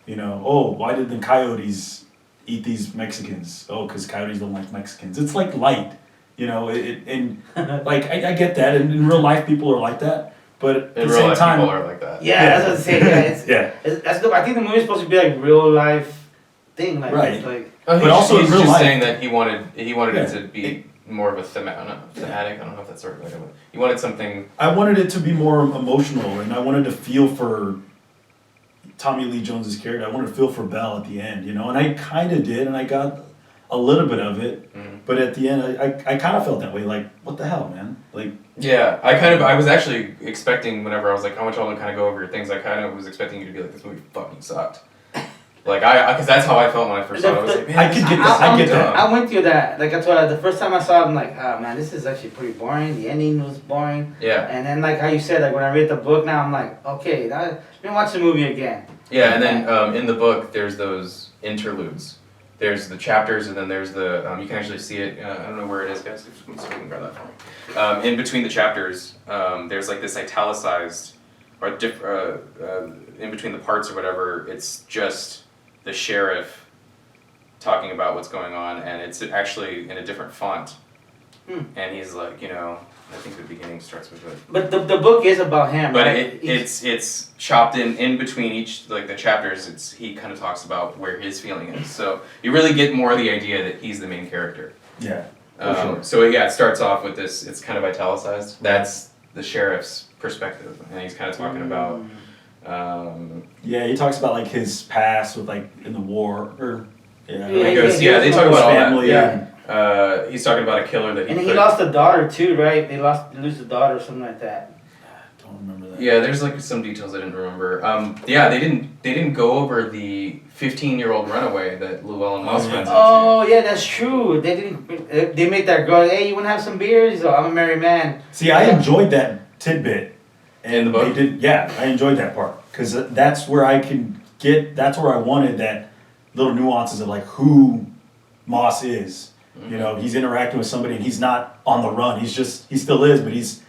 oh, why did the coyotes eat these Mexicans? Oh, because coyotes don't like Mexicans. It's like light, and like I get that, and in real life people are like that, but at the same time, people are like that. Yeah, that's what I'm saying. That's good. I think the movie's supposed to be like real life thing, like right. It's like. But also in real life, saying that he wanted it to be more of a thematic. I don't know if that's the right way to put it. He wanted something. I wanted it to be more emotional, and I wanted to feel for Tommy Lee Jones's character. I wanted to feel for Belle at the end, and I kind of did, and I got a little bit of it, but at the end, I kind of felt that way. Like, what the hell, man? Like. Yeah, I was actually expecting whenever I was like, I want y'all to kind of go over your things. I kind of was expecting you to be like, this movie fucking sucked. Like because that's how I felt when I first saw it. I was like, man, I could get that. I get that. I went through that. Like that's why the first time I saw it, I'm like, oh man, this is actually pretty boring. The ending was boring. Yeah. And then like how you said, like when I read the book now, I'm like, okay, let me watch the movie again. Yeah, and then in the book there's those interludes. There's the chapters, and then there's the you can actually see it. I don't know where it is, guys. So you can grab that for me. In between the chapters, there's like this italicized, or in between the parts or whatever. It's just the sheriff talking about what's going on, and it's actually in a different font. And he's like, I think the beginning starts with it. But the book is about him. But right? it's chopped in between each the chapters. He kind of talks about where his feeling is. So you really get more of the idea that he's the main character. Yeah. Sure. So it starts off with this. It's kind of italicized. That's the sheriff's perspective, and he's kind of talking about. Yeah, he talks about like his past with like in the war or. Yeah. They talk about all family. Yeah. He's talking about a killer that he lost a daughter too, right? They lose a daughter or something like that. I don't remember that. Yeah, there's like some details I didn't remember. They didn't go over the 15-year-old runaway that Llewellyn Moss went into. Oh yeah, that's true. They didn't. They made that girl. Hey, you wanna have some beers? Oh, I'm a married man. See, I enjoyed that tidbit. In the book? I enjoyed that part because that's where I can get. That's where I wanted that little nuances of like who Moss is. Mm-hmm. He's interacting with somebody and he's not on the run. He still is, but he's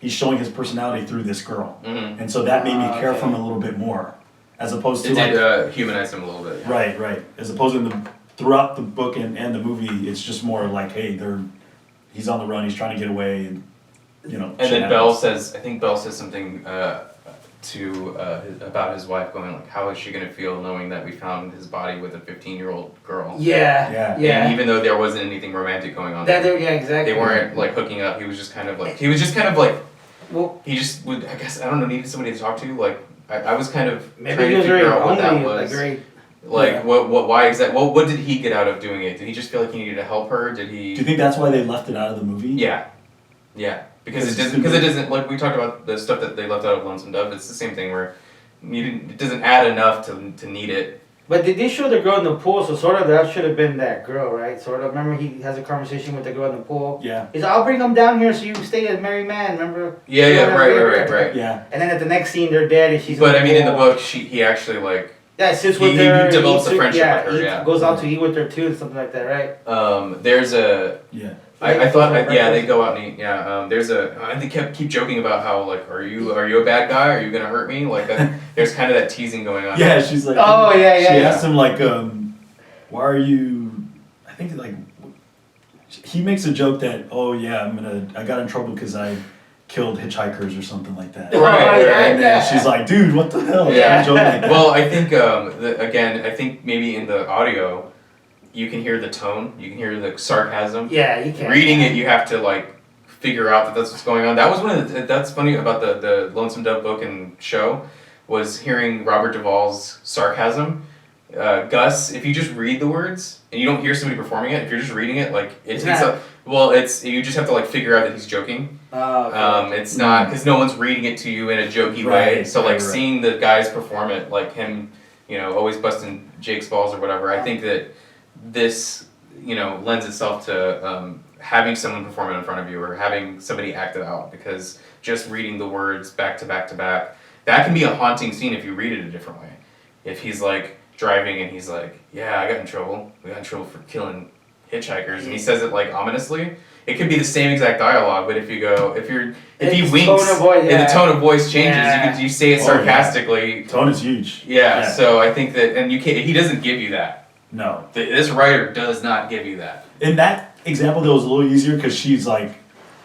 showing his personality through this girl, and so that made me care for him a little bit more, as opposed to humanize him a little bit. Yeah. Right. As opposed to throughout the book and the movie, it's just more like, hey, he's on the run, he's trying to get away, and. And then Belle says something about his wife, going like, how is she going to feel knowing that we found his body with a 15-year-old girl? Yeah. And even though there wasn't anything romantic going on, exactly. They weren't like hooking up. He was just kind of like well, he just would. I guess I don't know. Needed somebody to talk to. Like I was kind of maybe trying he was to figure very out what that lonely, was. Like Why exactly? What did he get out of doing it? Did he just feel like he needed to help her? Did he? Do you think that's why they left it out of the movie? Yeah. Because it doesn't like we talked about the stuff that they left out of Lonesome Dove. It's the same thing where it doesn't add enough to need it, But did they show the girl in the pool? So sort of that should have been that girl, right? Sort of. Remember he has a conversation with the girl in the pool. Yeah. He's like, I'll bring him down here so you can stay as married man. Remember? Yeah, right. Yeah. And then at the next scene, they're dead, and she's. But I mean, in the book, he actually like. Yeah, sits with her. He develops a friendship with her. Yeah. Goes out to eat with her too, and something like that, right? There's a. Yeah. I thought they go out and eat. Yeah. There's a. They keep joking about how like are you a bad guy? Are you gonna hurt me? Like there's kind of that teasing going on. Yeah, she's like. Oh yeah. She asked him like, why are you? I think like. He makes a joke that I got in trouble because I killed hitchhikers or something like that. Right. And then she's like, dude, what the hell? Yeah. Joke like that. Well, I think I think maybe in the audio, you can hear the tone. You can hear the sarcasm. Yeah, you can. Reading it, you have to like figure out that that's what's going on. That was one of that's funny about the Lonesome Dove book and show, was hearing Robert Duvall's sarcasm. Gus, if you just read the words and you don't hear somebody performing it, if you're just reading it, like you just have to like figure out that he's joking. Oh, okay. It's not because no one's reading it to you in a jokey way. So like seeing the guys perform it, like him, always busting Jake's balls or whatever. I think that this, lends itself to having someone perform it in front of you or having somebody act it out, because just reading the words back to back to back, that can be a haunting scene if you read it a different way. If he's like driving and he's like, yeah, I got in trouble. We got in trouble for killing hitchhikers, and he says it like ominously. It could be the same exact dialogue, but if he winks, and the tone of voice changes. You say it sarcastically. Tone is huge. Yeah. So I think that, and he doesn't give you that. No. This writer does not give you that. In that example, that was a little easier because she's like,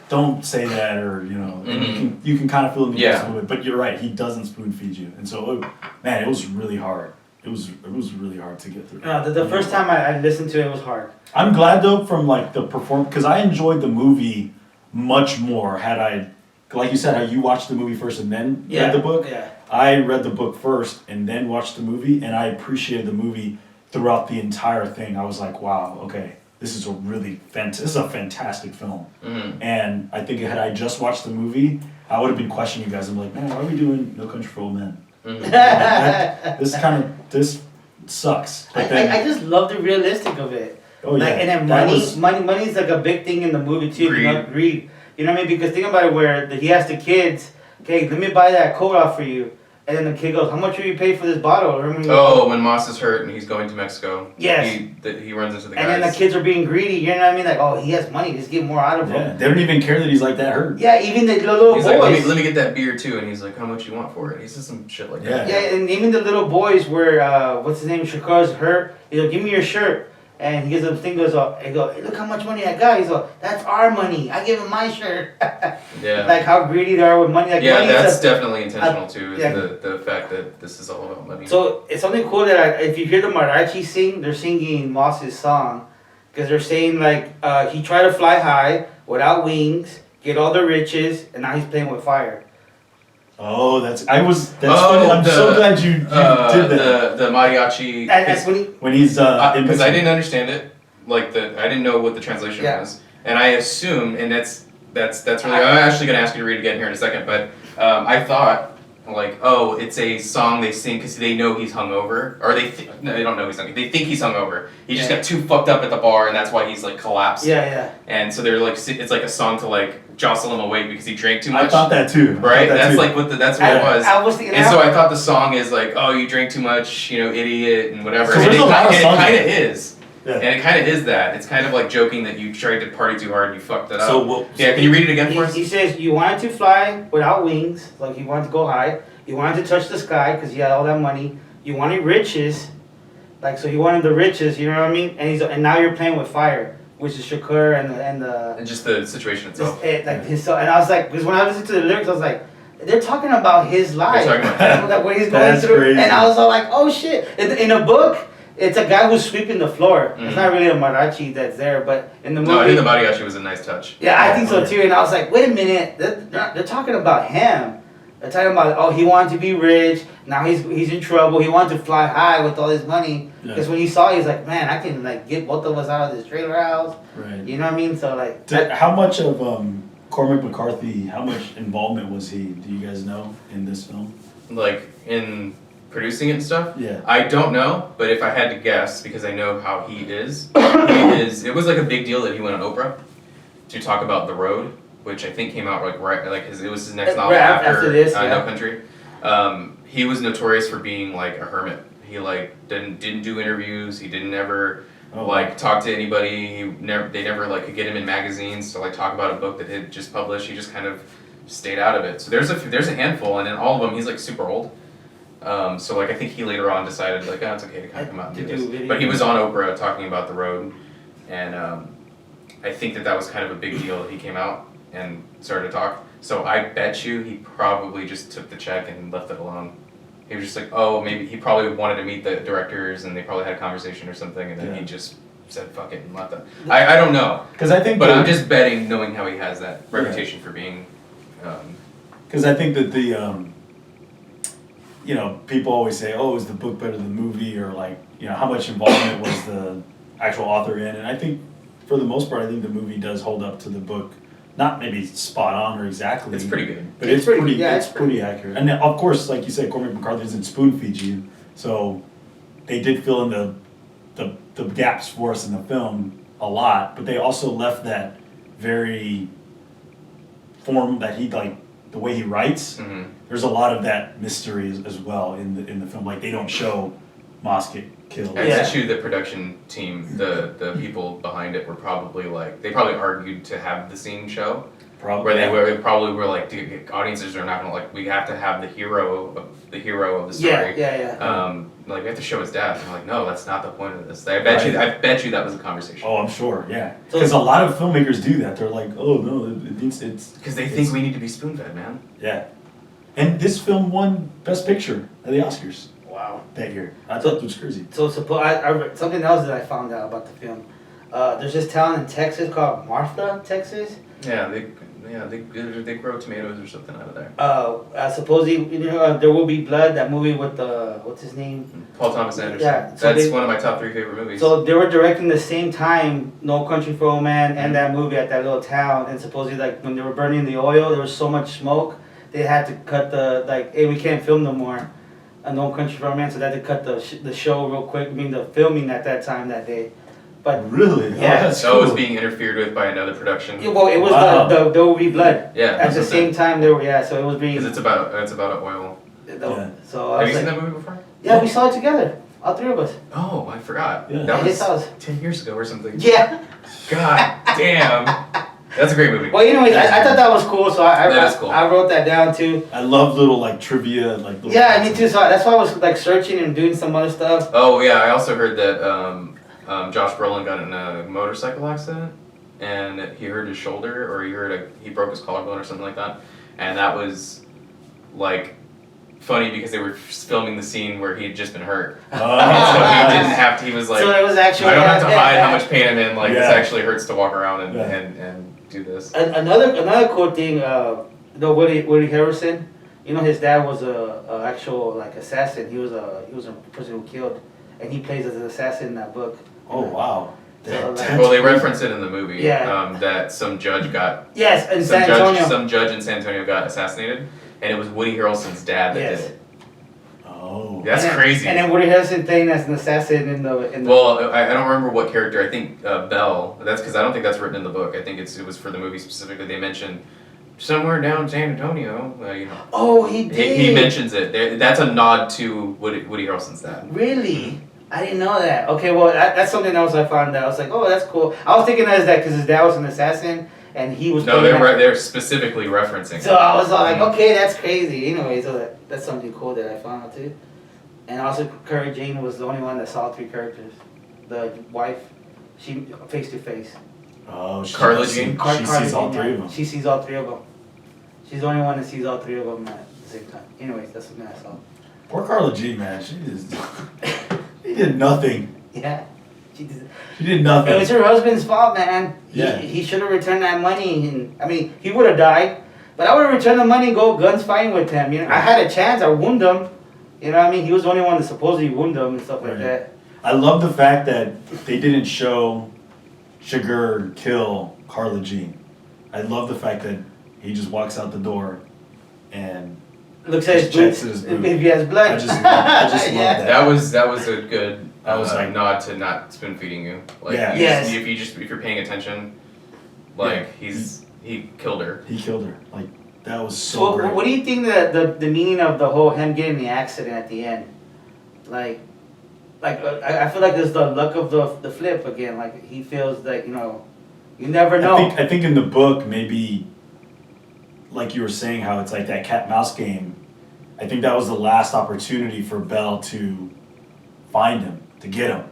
don't say that, or and you can kind of feel in the voice a little bit. But you're right, he doesn't spoon feed you, and so man, it was really hard. It was really hard to get through. No, the first time I listened to it was hard. I'm glad though from like the because I enjoyed the movie much more had I, like you said, how you watched the movie first and then read the book. Yeah. I read the book first and then watched the movie, and I appreciated the movie throughout the entire thing. I was like, wow, okay, this is a fantastic film. Mm-hmm. And I think had I just watched the movie, I would have been questioning you guys. I'm like, man, why are we doing No Country for Old Men? Mm-hmm. This sucks. I just love the realistic of it. Oh yeah. And then money is like a big thing in the movie too. Greed. You know what I mean? Because think about it, where he asks the kids, okay, let me buy that coat off for you. And then the kid goes, how much will you pay for this bottle? When Moss is hurt and he's going to Mexico. Yes. He runs into the guys. And then the kids are being greedy, you know what I mean? Like, oh, he has money, just get more out of him. Yeah, they don't even care that he's like that hurt. Yeah, even the little he's boys. Like, let me get that beer too. And he's like, how much you want for it? He says some shit like that. Yeah, and even the little boys where, what's his name, Shakar's hurt. He's like, give me your shirt. And he gives him the thing, goes, hey, look how much money I got. He's like, that's our money. I give him my shirt. Yeah. Like how greedy they are with money. Like yeah, money that's definitely intentional too, is the fact that this is all about money. So it's something cool that if you hear the mariachi sing, they're singing Moss's song. Because they're saying like, he tried to fly high without wings, get all the riches, and now he's playing with fire. Oh, that's funny. I'm so glad you did that. The mariachi. And when he's because I didn't understand it, I didn't know what the translation was, and I assumed, and that's really. I'm actually gonna ask you to read it again here in a second, but I thought like, oh, it's a song they sing because they know he's hungover, or they don't know he's hungover. They think he's hungover. He just got too fucked up at the bar, and that's why he's like collapsed. Yeah. And so they're like, it's like a song to like jostle him awake because he drank too much. I thought that too. Right? That's like what that's what it was. I was thinking. And so I thought the song is like, oh, you drank too much, idiot, and whatever. So and it kind of is. Yeah. And it kind of is that. It's kind of like joking that you tried to party too hard and you fucked it up. So can you read it again for us? He says you wanted to fly without wings, like he wanted to go high. You wanted to touch the sky because he had all that money. You wanted riches, like so he wanted the riches. You know what I mean? And now you're playing with fire, which is Shakur and just the situation itself. And I was like, because when I listened to the lyrics, I was like, they're talking about his life, like what he's going through, crazy. and I was all like, oh shit! In a book, it's a guy who's sweeping the floor. Mm-hmm. It's not really a mariachi that's there, but in the movie, no, I think the mariachi was a nice touch. Yeah, I think so too. And I was like, wait a minute, they're talking about him. They're talking about, he wanted to be rich. Now he's in trouble. He wanted to fly high with all his money. Because when he saw it, he's like, man, I can get both of us out of this trailer house. Right. You know what I mean? So how much of Cormac McCarthy? How much involvement was he? Do you guys know in this film? Like in producing it and stuff. Yeah. I don't know, but if I had to guess, because I know how he is, it was like a big deal that he went on Oprah to talk about The Road, which I think came out it was his next novel after this, No Country. He was notorious for being like a hermit. He like didn't do interviews. He didn't ever talk to anybody. They never like could get him in magazines to like talk about a book that he had just published. He just kind of stayed out of it. So there's a handful, and in all of them he's like super old. So like I think he later on decided like it's okay to kind of come out and do this. But he was on Oprah talking about The Road, and I think that was kind of a big deal that he came out and started to talk. So I bet you he probably just took the check and left it alone. He was just like, maybe he probably wanted to meet the directors and they probably had a conversation or something, and then he just said fuck it and left it. I don't know. But I'm just betting, knowing how he has that reputation for being. Because I think that people always say, is the book better than the movie, or like, how much involvement was the actual author in? And I think, for the most part, I think the movie does hold up to the book. Not maybe spot on or exactly. It's pretty good. But it's pretty accurate. And of course, like you said, Cormac McCarthy doesn't spoon feed you, so they did fill in the gaps for us in the film a lot, but they also left that very form that he like the way he writes. Mm-hmm. There's a lot of that mystery as well in the film. Like they don't show Moss get killed. I bet you the production team, the people behind it were probably like, they probably argued to have the scene show. Probably. Where they probably were like, dude, audiences are not gonna like, we have to have the hero of the story. Like we have to show his death. And I'm like, no, that's not the point of this. I bet you that was a conversation. Oh, I'm sure, yeah. Because a lot of filmmakers do that. They're like, oh no, it's because they think we need to be spoon fed, man. Yeah. And this film won Best Picture at the Oscars. Wow. That year. I thought it was crazy. So something else that I found out about the film. There's this town in Texas called Martha, Texas. Yeah, they grow tomatoes or something out of there. Supposedly, There Will Be Blood, that movie with what's his name? Paul Thomas Anderson. Yeah, so that's one of my top 3 favorite movies. So they were directing the same time No Country for Old Men and that movie at that little town, and supposedly like when they were burning the oil, there was so much smoke, they had to cut hey, we can't film no more. No Country for Old Men, so they had to cut the show real quick. I mean the filming at that time that day. But really? Yeah. So it was being interfered with by another production. Yeah, well, it was the There Will Be Blood. Yeah. At the same time, so it was being. Because it's about oil. Yeah. So have you seen that movie before? Yeah, we saw it together, all 3 of us. Oh, I forgot. Yeah. That was 10 years ago or something. Yeah. God damn. That's a great movie. Well, anyways, I thought that was cool, so That is cool. I wrote that down too. I love little like trivia, like little Yeah, me too. So that's why I was like searching and doing some other stuff. Oh yeah, I also heard that Josh Brolin got in a motorcycle accident, and he hurt his shoulder, or he broke his collarbone or something like that, and that was like funny because they were filming the scene where he had just been hurt. Oh. So he didn't have to. He was like, so it was actually, I don't have to hide how much pain I'm in. Like this Yeah. actually hurts to walk around and do this. Another cool thing, Woody Harrelson. His dad was a actual like assassin. He was a person who killed, and he plays as an assassin in that book. Oh wow. Well, they reference it in the movie. Yeah. That some judge got. Yes, in San Antonio. Some judge in San Antonio got assassinated, and it was Woody Harrelson's dad that did it. Oh. That's crazy. And then Woody Harrelson playing as an assassin in the. Well, I don't remember what character. I think Bell. That's because I don't think that's written in the book. I think it was for the movie specifically. They mentioned somewhere down San Antonio. Oh, he did. He mentions it. That's a nod to Woody Harrelson's dad. Really? I didn't know that. Okay, well, that's something else I found out. I was like, oh, that's cool. I was thinking that because his dad was an assassin, and he was. No, they're specifically referencing. So I was all like, okay, that's crazy. Anyway, so that's something cool that I found out too. And also, Curry Jane was the only one that saw 3 characters. The wife, she face to face. Oh, Carla Jean? She sees all 3 of them. She sees all 3 of them. She's the only one that sees all 3 of them at the same time. Anyways, that's something I saw. Poor Carla G, man. She did nothing. Yeah. She did nothing. It was her husband's fault, man. Yeah. He should have returned that money. And he would have died. But I would have returned the money and go guns fighting with him. I had a chance. I wound him. He was the only one that supposedly wounded him and stuff like that. I love the fact that they didn't show Sugar kill Carla Jean. I love the fact that he just walks out the door and Looks at his checks boots. his boot. If he has blood. I just love that. That was a good I was like- nod to not spoon feeding you. Like Yeah. Yes. if you're paying attention, like he killed her. He killed her. Like that was so So great. what do you think the meaning of the whole him getting the accident at the end? Like I feel like there's the luck of the flip again. Like he feels like you never know. I think in the book maybe, like you were saying, how it's like that cat mouse game. I think that was the last opportunity for Belle to find him, to get him,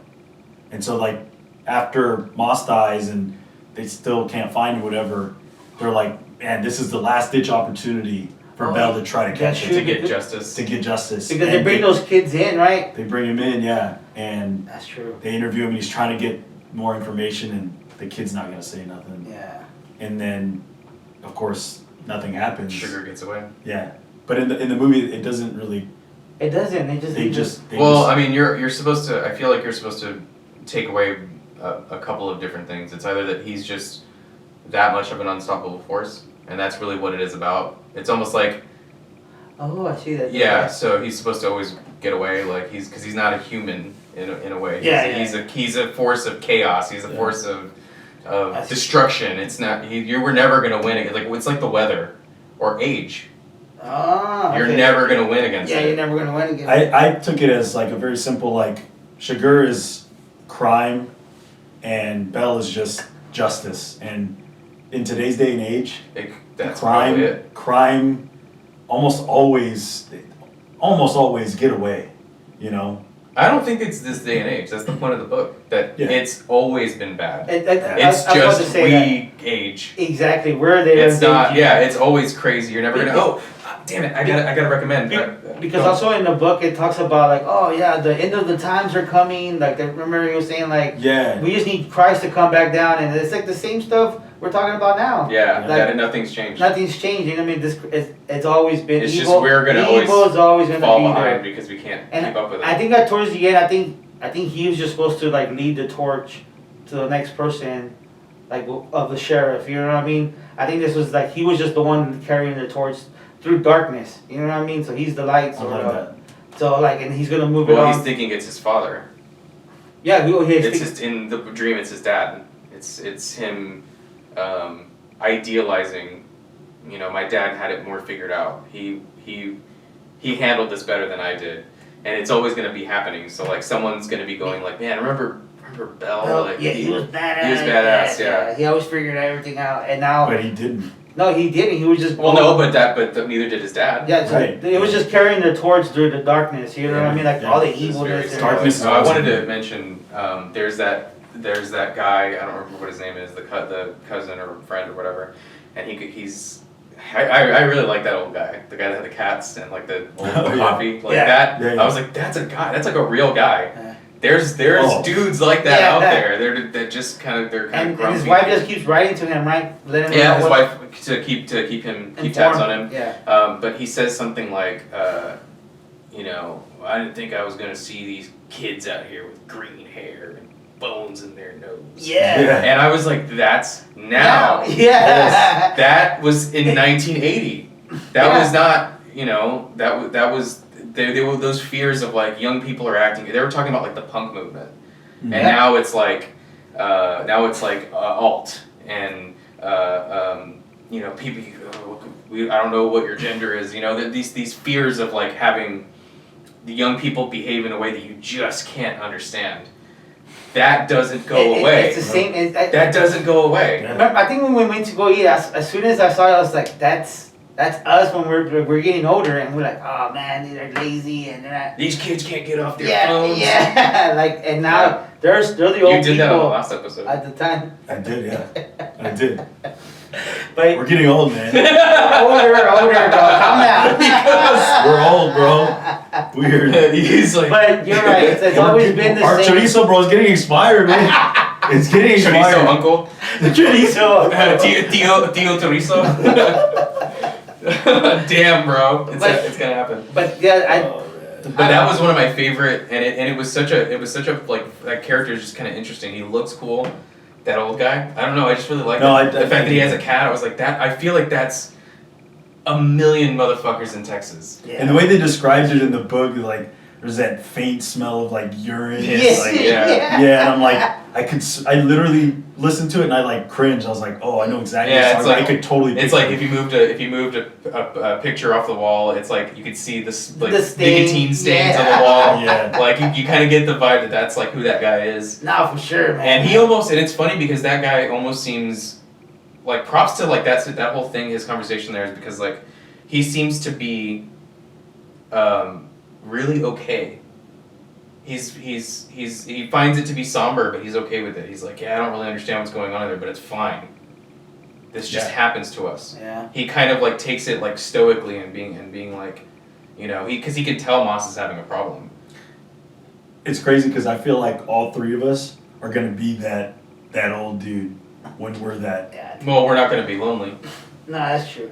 and so like after Moss dies and they still can't find him, whatever, they're like, man, this is the last ditch opportunity for Belle to try to catch him, To get justice. because And they bring those kids in, right? They bring him in, yeah, and That's true. they interview him and he's trying to get more information and the kid's not gonna say nothing. Yeah. And then, of course, nothing happens. Sugar gets away. Yeah, but in the movie, it doesn't really. It doesn't. They just. I mean, you're supposed to. I feel like you're supposed to take away a couple of different things. It's either that he's just that much of an unstoppable force, and that's really what it is about. It's almost like. Oh, I see that. Yeah, so he's supposed to always get away, like because he's not a human in a way. He's a force of chaos. He's a force of destruction. It's not. You were never gonna win it. Like it's like the weather, or age. Ah. You're okay. never gonna win against it. Yeah, you're never gonna win again. I took it as like a very simple like, Sugar is crime, and Belle is just justice. And in today's day and age, That's probably it. crime almost always get away, you know. I don't think it's this day and age. That's the point of the book. That it's always been bad. It's just we age. Exactly. We're there. It's not. Yeah, it's always crazy. You're never gonna. Oh, damn it! I gotta recommend. Because also in the book it talks about like, oh yeah, the end of the times are coming. Like remember you were saying like, we just need Christ to come back down, and it's like the same stuff we're talking about now. Yeah, like, that nothing's changed. Nothing's changing. I mean, it's always been it's evil. Just we're gonna always gonna fall be behind there. because we can't And keep up with it. I think that towards the end, I think he was just supposed to like lead the torch to the next person, like of the sheriff. You know what I mean? I think this was like he was just the one carrying the torch through darkness. You know what I mean? So he's the light. So like, and he's gonna move it on. Well, he's thinking it's his father. Yeah, in the dream. It's his dad. It's him idealizing. You know, my dad had it more figured out. He handled this better than I did, and it's always gonna be happening. So like, someone's gonna be going like, man, remember Belle? Like, yeah, he was badass. He was badass. Yeah. He always figured everything out, and now. But he didn't. No, he didn't. He was just. Well, no, but neither did his dad. Yeah, so it was just carrying the torch through the darkness. You know what I mean? Like all the evilness. Darkness. I wanted to mention. There's that guy. I don't remember what his name is. The cousin or friend or whatever, and he's. I really like that old guy. The guy that had the cats and like the old coffee that. Yeah. I was like, that's a guy. That's like a real guy. Yeah. There's dudes like that out there. They're just kind of grumpy. And his wife just keeps writing to him, right? His wife to keep tabs on him. Yeah. But he says something like, you know, I didn't think I was gonna see these kids out here with green hair and bones in their nose. Yeah. And I was like, that's now. Yeah. That was in 1980. That was not, you know, that was. They were those fears of like young people are acting. They were talking about like the punk movement, and now it's like alt and you know, people. I don't know what your gender is. You know, these fears of like having the young people behave in a way that you just can't understand. That doesn't go away. It's the same. That doesn't go away. Remember, I think when we went to go eat, as soon as I saw it, I was like, that's us when we're getting older, and we're like, oh man, they're lazy and they're not. These kids can't get off their phones. Yeah, like, and now they're the old people. You did that on the last episode. At the time. I did, yeah. I did. But we're getting old, man. older, bro. Calm down. We're old, bro. Weird. He's like. But you're right. It's always been the same. Our chorizo, bro, is getting expired, man. It's getting expired. Chorizo uncle. Chorizo. Tio Chorizo. Damn, bro, it's gonna happen. But yeah, But that was one of my favorite, and it was such a like that character is just kind of interesting. He looks cool, that old guy. I don't know. I just really like the fact that he has a cat. I was like that. I feel like that's a million motherfuckers in Texas. Yeah. And the way they described it in the book, like there's that faint smell of like urine. Yes. Like, Yeah. yeah, and I'm like, I literally listened to it and I like cringed. I was like, oh, I know exactly. Yeah, what it's you're like- I could totally. It's picture like it. if you moved a picture off the wall, it's like you could see this like The stain, nicotine stains yeah. on the wall. Yeah. Like you kind of get the vibe that that's like who that guy is. No, for sure, man. And he almost, and it's funny because that guy almost seems like props to like that whole thing. His conversation there is because like he seems to be really okay. He finds it to be somber, but he's okay with it. He's like, yeah, I don't really understand what's going on there, but it's fine. This just happens to us. Yeah. He kind of like takes it like stoically and being like, you know, because he can tell Moss is having a problem. It's crazy because I feel like all three of us are gonna be that old dude when we're that. Yeah. Well, we're not going to be lonely. No, that's true.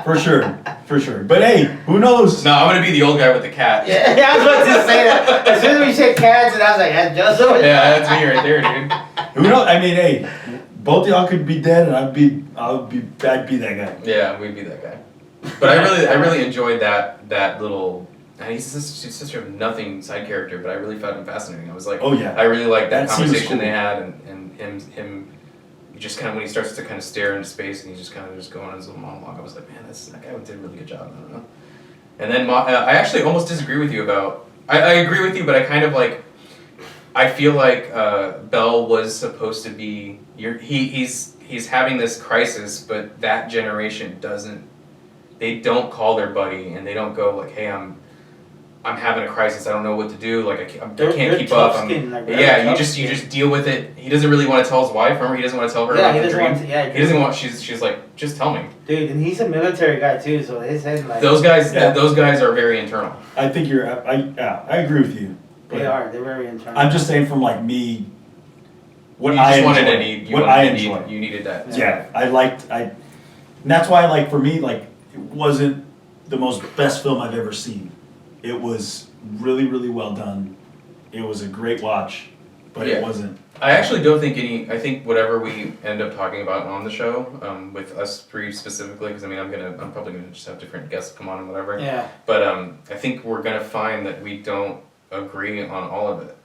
For sure. But hey, who knows? No, I'm going to be the old guy with the cat. Yeah, I was about to say that. As soon as we said cats, and I was like, that's Joseph. Yeah, that's me right there, dude. Who knows? I mean, hey, both of y'all could be dead, and I'd be that guy. Yeah, we'd be that guy. But I really enjoyed that little. And he's such a nothing side character, but I really found him fascinating. I was like, Oh yeah. I really liked that That scene was conversation cool. they had, and him just kind of when he starts to kind of stare into space and he's just kind of just going on his little monologue. I was like, man, that guy did a really good job. I don't know. And then I actually almost disagree with you about. I agree with you, but I kind of like. I feel like Bell was supposed to be. He's having this crisis, but that generation doesn't. They don't call their buddy, and they don't go like, "Hey, I'm having a crisis. I don't know what to do. Like I can't keep up." You just deal with it. He doesn't really want to tell his wife. Remember, he doesn't want to tell her Yeah, about he the doesn't dream. want to, yeah, He doesn't want. She's like, just tell me. Dude, and he's a military guy too, so his head like. Those guys, Yeah. those guys are very internal. I think I agree with you. They are. They're very internal. I'm just saying from like me. What You I just wanted enjoy. to need. What I enjoy. You needed that. Yeah, and that's why like for me like it wasn't the most best film I've ever seen. It was really really well done. It was a great watch, but Yeah. it wasn't. I actually don't think I think whatever we end up talking about on the show, with us three specifically, because I mean I'm probably gonna just have different guests come on and whatever. Yeah. But I think we're gonna find that we don't agree on all of it.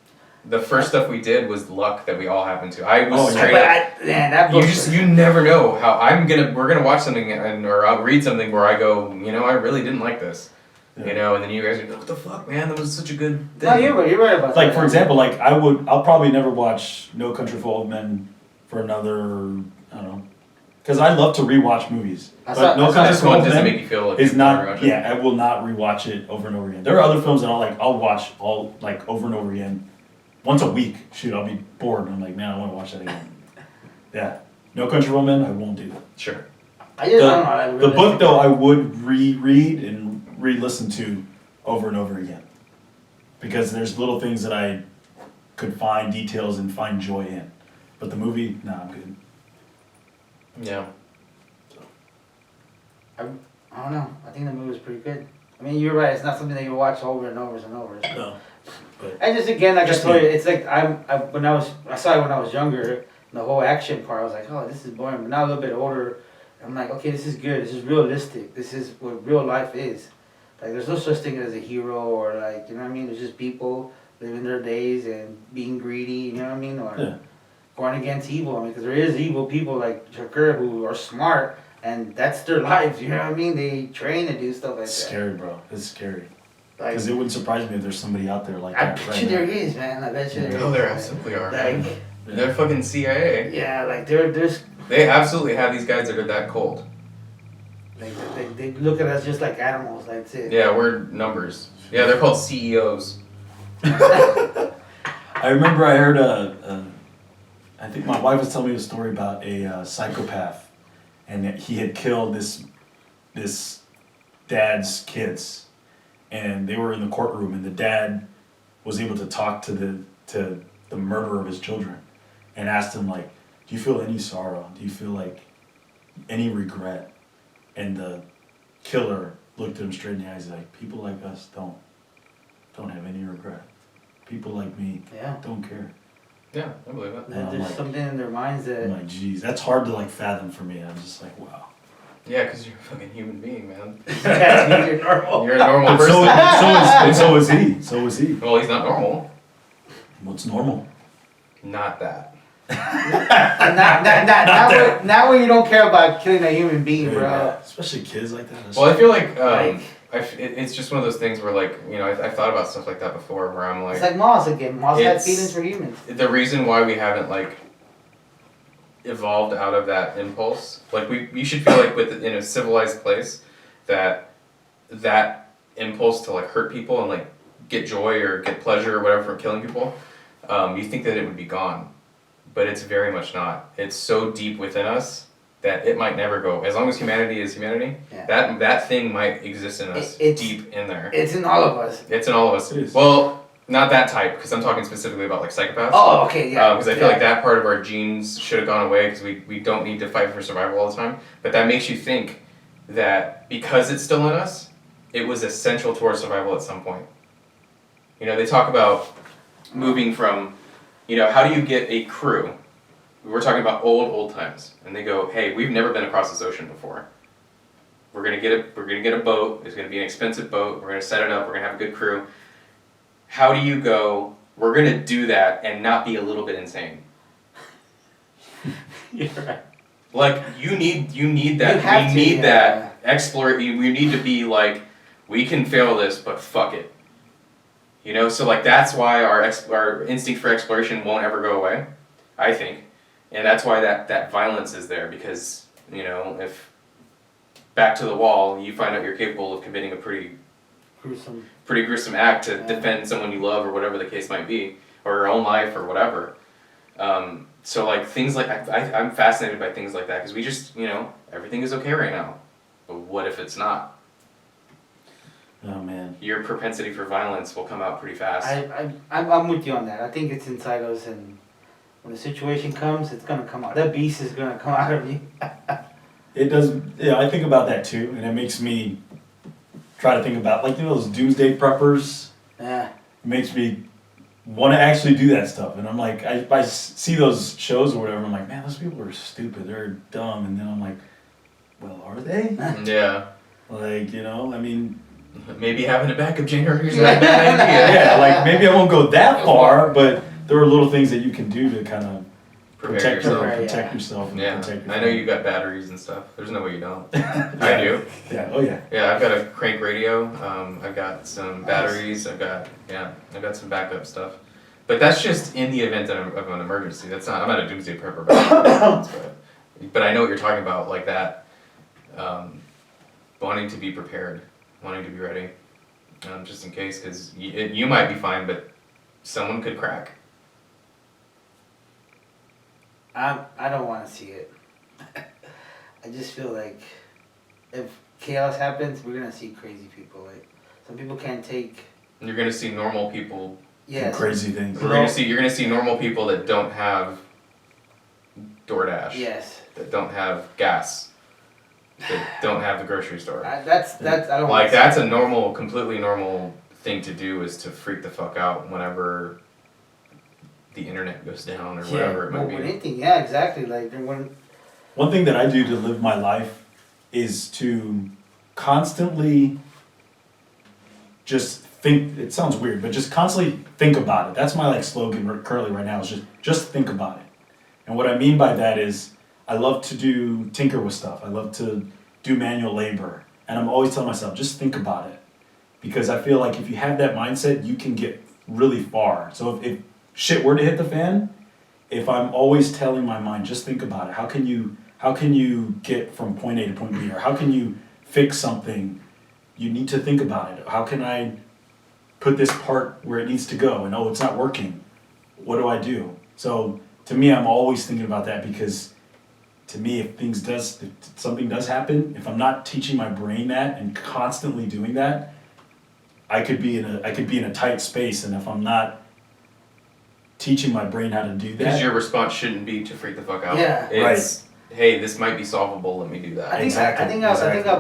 The first stuff we did was luck that we all happened to. I was straight up. That book. You never know how we're gonna watch something or I'll read something where I go, you know, I really didn't like this. Yeah. You know, and then you guys are like, what the fuck, man? That was such a good thing. No, you're right about that. Like for example, like I'll probably never watch No Country for Old Men for another I don't know, because I love to rewatch movies. But No Country This for one Old doesn't Men make you feel like is you not. wanna rewatch it. Yeah, I will not rewatch it over and over again. There are other films that I'll watch all like over and over again. Once a week, shoot, I'll be bored and I'm like, man, I want to watch that again. Yeah, No Country for Old Men, I won't do that. Sure. I just don't know. The book though, I would reread and re-listen to over and over again, because there's little things that I could find details and find joy in. But the movie, nah, I'm good. Yeah. I don't know. I think the movie was pretty good. I mean, you're right. It's not something that you watch over and over and over. No. And just again, like Just I told me. you, it's like I saw it when I was younger. The whole action part, I was like, oh, this is boring. But now a little bit older, I'm like, okay, this is good. This is realistic. This is what real life is. Like, there's no such thing as a hero or like, you know what I mean? There's just people living their days and being greedy, you know what I mean? Or Yeah. going against evil. I mean, because there is evil people like Shakur who are smart and that's their lives, you know what I mean? They train to do stuff like It's that. scary, bro. It's scary. Like, Because it wouldn't surprise me if there's somebody out there like I that. bet right you there now. is, man. I bet you there is. Oh, there absolutely are. Like, They're fucking CIA. yeah, like there's They absolutely have these guys that are that cold. like they look at us just like animals. That's it. Yeah, we're numbers. Yeah, they're called CEOs. I remember I heard I think my wife was telling me a story about a psychopath, and that he had killed this dad's kids, and they were in the courtroom, and the dad was able to talk to the murderer of his children, and asked him like, "Do you feel any sorrow? Do you feel like any regret?" And the killer looked at him straight in the eyes, like, "People like us don't have any regret. People like me Yeah. don't care." Yeah, I believe it. Yeah, I'm There's like- something in their minds that I'm like, geez, that's hard to like fathom for me. I'm just like, wow. Yeah, because you're a fucking human being, man. Yeah, you're normal. You're a normal And person. so is he. So is he. Well, he's not normal. What's normal? Not that. Now when you don't care about killing a human being, bro. Yeah, especially kids like that. Well, I feel like Like- it's just one of those things where, like, you know, I've thought about stuff like that before, where I'm like, It's like moths again. Moths have It's- feelings for humans. the reason why we haven't like evolved out of that impulse, like we should feel like in a civilized place that impulse to like hurt people and like get joy or get pleasure or whatever from killing people, you think that it would be gone, but it's very much not. It's so deep within us that it might never go. As long as humanity is humanity, Yeah. that thing might exist in us, It's- deep in there. It's in all of us. It's in all of us. It is. Well, not that type, because I'm talking specifically about like psychopaths. Oh, okay, yeah. Because I feel like that part of our genes should have gone away because we don't need to fight for survival all the time. But that makes you think that because it's still in us, it was essential to our survival at some point. You know, they talk about moving from, you know, how do you get a crew? We're talking about old times, and they go, hey, we've never been across this ocean before. We're gonna get a boat. It's gonna be an expensive boat. We're gonna set it up. We're gonna have a good crew. How do you go, we're going to do that and not be a little bit insane? You're right. Like, you need that, You we need that explore, we need to be like, we can fail this, but fuck it. You know, so like that's why our instinct for exploration won't ever go away, I think. And that's why that violence is there, because, you know, if back to the wall, you find out you're capable of committing a pretty gruesome act to defend someone you love or whatever the case might be, or your own life or whatever. So like things like I'm fascinated by things like that because we just, you know, everything is okay right now, but what if it's not? Oh man. Your propensity for violence will come out pretty fast. I'm with you on that. I think it's inside us, and when the situation comes, it's gonna come out. That beast is gonna come out of you. It does. Yeah, I think about that too, and it makes me try to think about, like, you know, those doomsday preppers. Yeah. It makes me want to actually do that stuff, and I'm like, I see those shows or whatever. I'm like, man, those people are stupid. They're dumb, and then I'm like, well, are they? Yeah. Like, you know, I mean, maybe having a backup generator is not a bad idea. yeah, like maybe I won't go that far, but there are little things that you can do to kind of Prepare yourself. protect yourself. And Yeah, protect your I know you got batteries and stuff. There's no way you don't. I do. Yeah. Oh yeah. Yeah, I've got a crank radio. I've got some batteries. I've got some backup stuff. But that's just in the event of an emergency. That's not. I'm not a doomsday prepper, but I know what you're talking about, like that. Wanting to be prepared, wanting to be ready, just in case, because you might be fine, but someone could crack. I don't want to see it. I just feel like if chaos happens, we're gonna see crazy people. Like some people can't take. You're gonna see normal people. Yeah. Crazy things. You're gonna see normal people that don't have DoorDash. Yes. That don't have gas. That don't have the grocery store. That's I don't like that's a normal, completely normal thing to do, is to freak the fuck out whenever the internet goes down or whatever it might be. Anything, yeah, exactly. Like when. One thing that I do to live my life is to constantly just think. It sounds weird, but just constantly think about it. That's my like slogan currently right now, is just think about it. And what I mean by that is I love to tinker with stuff. I love to do manual labor, and I'm always telling myself, just think about it, because I feel like if you have that mindset, you can get really far. So if shit were to hit the fan, if I'm always telling my mind, just think about it. How can you get from point A to point B, or how can you fix something? You need to think about it. How can I put this part where it needs to go? And it's not working. What do I do? So to me, I'm always thinking about that, because to me, if something does happen, if I'm not teaching my brain that and constantly doing that, I could be in a tight space, and if I'm not teaching my brain how to do that, Because your response shouldn't be to freak the fuck out. Yeah. It's, hey, this might be solvable. Let me do that. I think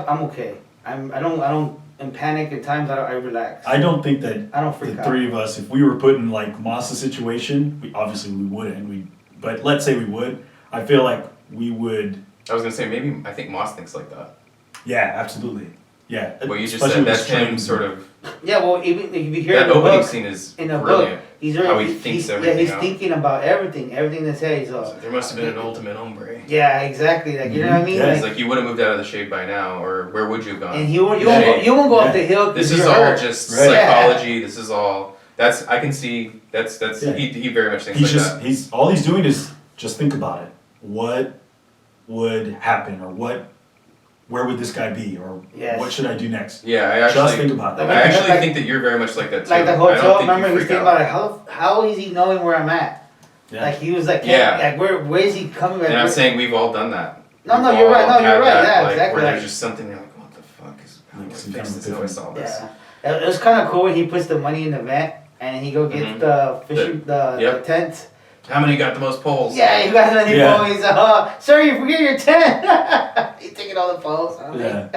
I'm okay. I don't in panic at times. I relax. I don't think that I don't freak the out. three of us, if we were put in like Moss's situation, obviously we wouldn't. But let's say we would. I feel like we would I was gonna say maybe I think Moss thinks like that. Yeah, absolutely. Yeah. What you just Especially said, with that's him strings. sort of. Yeah, well, even if you hear That the opening book, scene is in the brilliant. book, he's how already, he thinks yeah, everything he's out. thinking about everything they say. So There must have been an ultimate hombre. yeah, exactly. Like, you know what I mean? Yeah, He's like, you would have moved out of the shade by now, or where would you have gone? And you won't Shade. go up Yeah. the hill. This 'cause is you're all hurt. just Right. psychology. This is all. That's I can see. That's Yeah. he very much thinks He's like just that. he's all he's doing is just think about it. What would happen, or where would this guy be, or Yes. what should I do next? Yeah, I Just actually. think about Like, it. I actually like- think that you're very much like that too. Like the I don't hotel, think remember you he was freak thinking out. about it. How is he knowing where I'm at? Yeah. Like he was like, Yeah. like where is he coming? Like, And I'm where- saying we've all done that. No, We've no, you're right. all No, you're had right. that, Yeah, like, exactly. Where Like, there's just something you're like, what the fuck is? How do I Like some fix kind of this? How do I solve this? yeah, it was kind of cool when he puts the money in the vent and he go get Mhm. the fishing the Yep. tent. How many got the most polls? Yeah, you guys let him Yeah. go. He's sir, you forget your tent. He's taking all the poles. Yeah.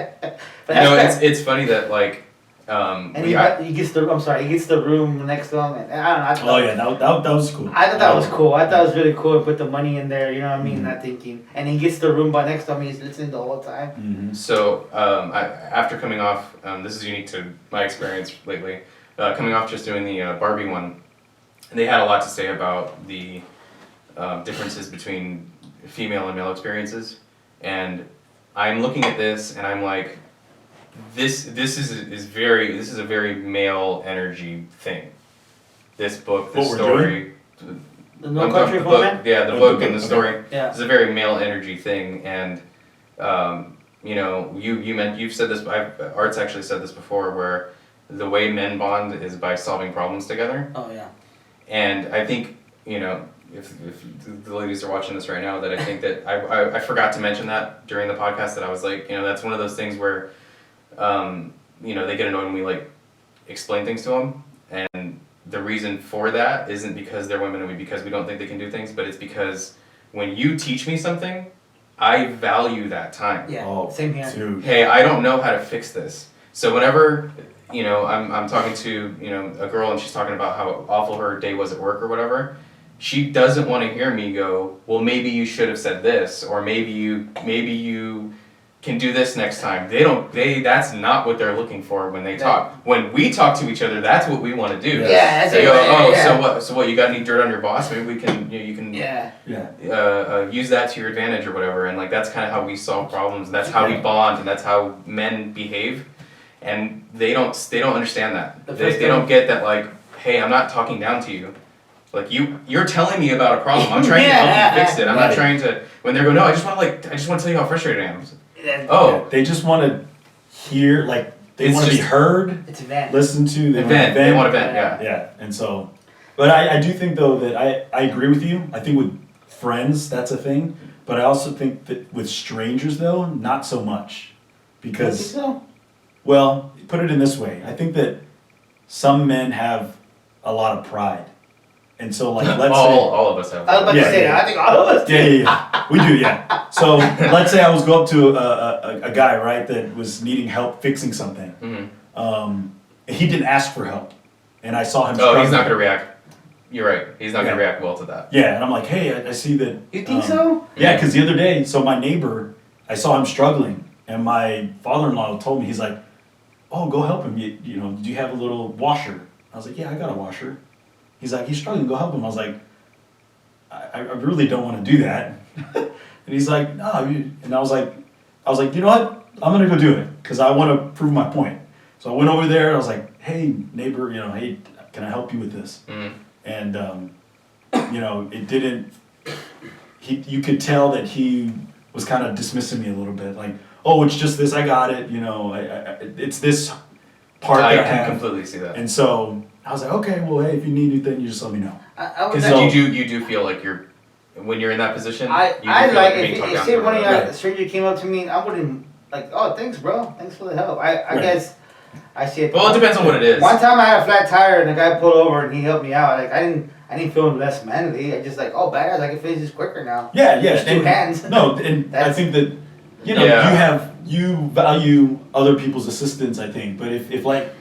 But You know, that's it's funny that like, and we got, he gets the room next to him. And I don't know. Oh yeah, that was cool. I thought that was cool. I thought it was really cool to put the money in there. You know what I mean? Mhm. Not thinking. And he gets the room by next to him. He's listening the whole time. Mm-hmm. so after coming off, this is unique to my experience lately. Coming off just doing the Barbie one, they had a lot to say about the differences between female and male experiences, and I'm looking at this and I'm like, this is a very male energy thing. This book, this What we're story, The No Country the for book, Men? yeah, the Oh, book the and the book, story. Yeah. It's a very male energy thing, and you know, you've said this. Art's actually said this before, where the way men bond is by solving problems together. Oh yeah. And I think, you know, if the ladies are watching this right now, that I think that I forgot to mention that during the podcast, that I was like, you know, that's one of those things where, you know, they get annoyed when we like explain things to them, and the reason for that isn't because they're women and because we don't think they can do things, but it's because when you teach me something, I value that time. Yeah. Oh, Same here. dude. Hey, I don't know how to fix this. So whenever, you know, I'm talking to, you know, a girl and she's talking about how awful her day was at work or whatever, she doesn't want to hear me go, well, maybe you should have said this, or maybe you can do this next time. That's not what they're looking for when they talk. When we talk to each other, that's what we want to do. Yeah. Yeah, that's They it. go, oh, Yeah. so what, you got any dirt on your boss? Maybe we can, you can Yeah. Yeah. use that to your advantage or whatever, and like that's kind of how we solve problems. That's how we Yeah. bond, and that's how men behave. And they don't understand that. The They first don't get that, like, hey, I'm not talking down to you. Like you're telling me about a problem. I'm trying to help you fix it. I'm not Right. trying to. When they go, no, I just want to tell you how frustrated I am. Yeah. Oh, They just want to hear, like, they It's want to be just- heard, It's a van. listened to. They event. They want to vent. Yeah. Yeah. Yeah, and so, but I do think though that I agree with you. I think with friends that's a thing, but I also think that with strangers though, not so much, You think because so? well, put it in this way. I think that some men have a lot of pride, and so like let's all of us have. I was about Yeah, to say yeah. that. I think all of us. say, yeah, we do, yeah. So let's say I was go up to a guy, right, that was needing help fixing something. Mhm. He didn't ask for help, and I saw him. Oh, he's struggling. not gonna react. You're right. He's not gonna Yeah. react well to that. Yeah, and I'm like, hey, I see that. You think so? Yeah, because the other day, so my neighbor, I saw him struggling, and my father-in-law told me, he's like, oh, go help him. You know, do you have a little washer? I was like, yeah, I got a washer. He's like, he's struggling, go help him. I was like, I really don't want to do that. And he's like, no, and I was like, you know what? I'm gonna go do it because I want to prove my point. So I went over there. I was like, hey, neighbor, you know, hey, can I help you with this? Mm. And you know, it didn't. You could tell that he was kind of dismissing me a little bit, like, oh, it's just this, I got it, you know, it's this part I that I can have. completely see that. And so I was like, okay, well, hey, if you need anything, you just let me know. I would Because say- you do feel like you're, when you're in that position, I you do like feel you're if, being talked if down say to or one of whatever. your stranger came up to me, I wouldn't like, oh, thanks, bro, thanks for the help. I Right. guess I see it. Well, it depends on what it is. One time I had a flat tire and the guy pulled over and he helped me out. Like I didn't feel less manly. I just like, oh, badass, I can finish this quicker now. Yeah, yeah. Just two hands. No, and I That's- think that, you know, Yeah. you value other people's assistance, I think. But if like,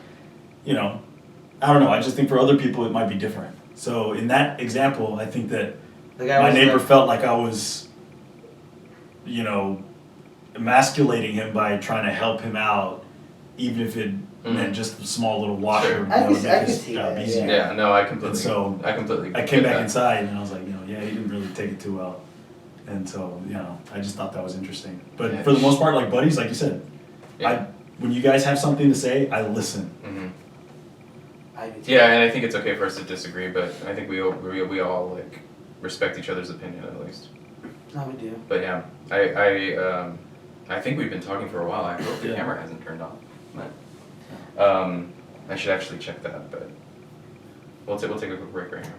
you know, I don't know, I just think for other people it might be different. So in that example, I think that The guy my was neighbor like, felt like I was, you know, emasculating him by trying to help him out, even if it meant just a small little washer. Sure. That would I make could his see job that, easier. Yeah, no, I completely I came get back that. inside and I was like, yeah, he didn't really take it too well. And so, I just thought that was interesting. But Yeah. for the most part, like buddies, like you said, Yeah. when you guys have something to say, I listen. Mm-hmm. I do too. Yeah, and I think it's okay for us to disagree, but I think we all like respect each other's opinion at least. No, we do. But yeah, I think we've been talking for a while. I hope the camera hasn't turned off. But, I should actually check that, but we'll take a quick break right here.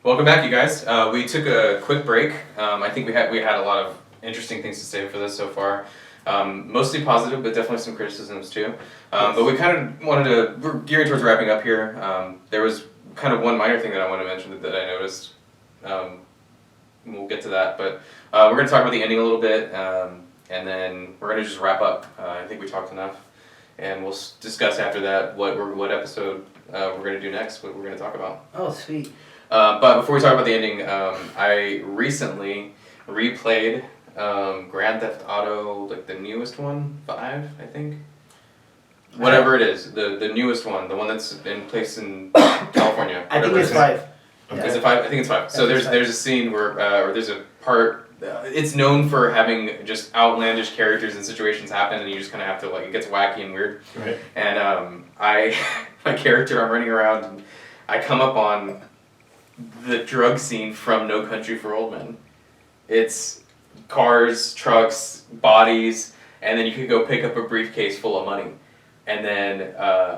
Welcome back, you guys. We took a quick break. I think we had a lot of interesting things to say for this so far. Mostly positive, but definitely some criticisms too. But we kind of we're gearing towards wrapping up here. There was kind of one minor thing that I want to mention that I noticed. We'll get to that, but we're going to talk about the ending a little bit, and then we're going to just wrap up. I think we talked enough, and we'll discuss after that what episode we're going to do next, what we're going to talk about. Oh, sweet. But before we talk about the ending, I recently replayed Grand Theft Auto, like the newest one, 5, I think. Whatever it is, the newest one, the one that's in place in California. I think whatever it's it is. 5. Okay. Is it 5? I think it's 5. So there's a scene where or there's a part. It's known for having just outlandish characters and situations happen, and you just kind of have to it gets wacky and weird. Right. And my character, I'm running around, and I come up on the drug scene from No Country for Old Men. It's cars, trucks, bodies, and then you could go pick up a briefcase full of money. And then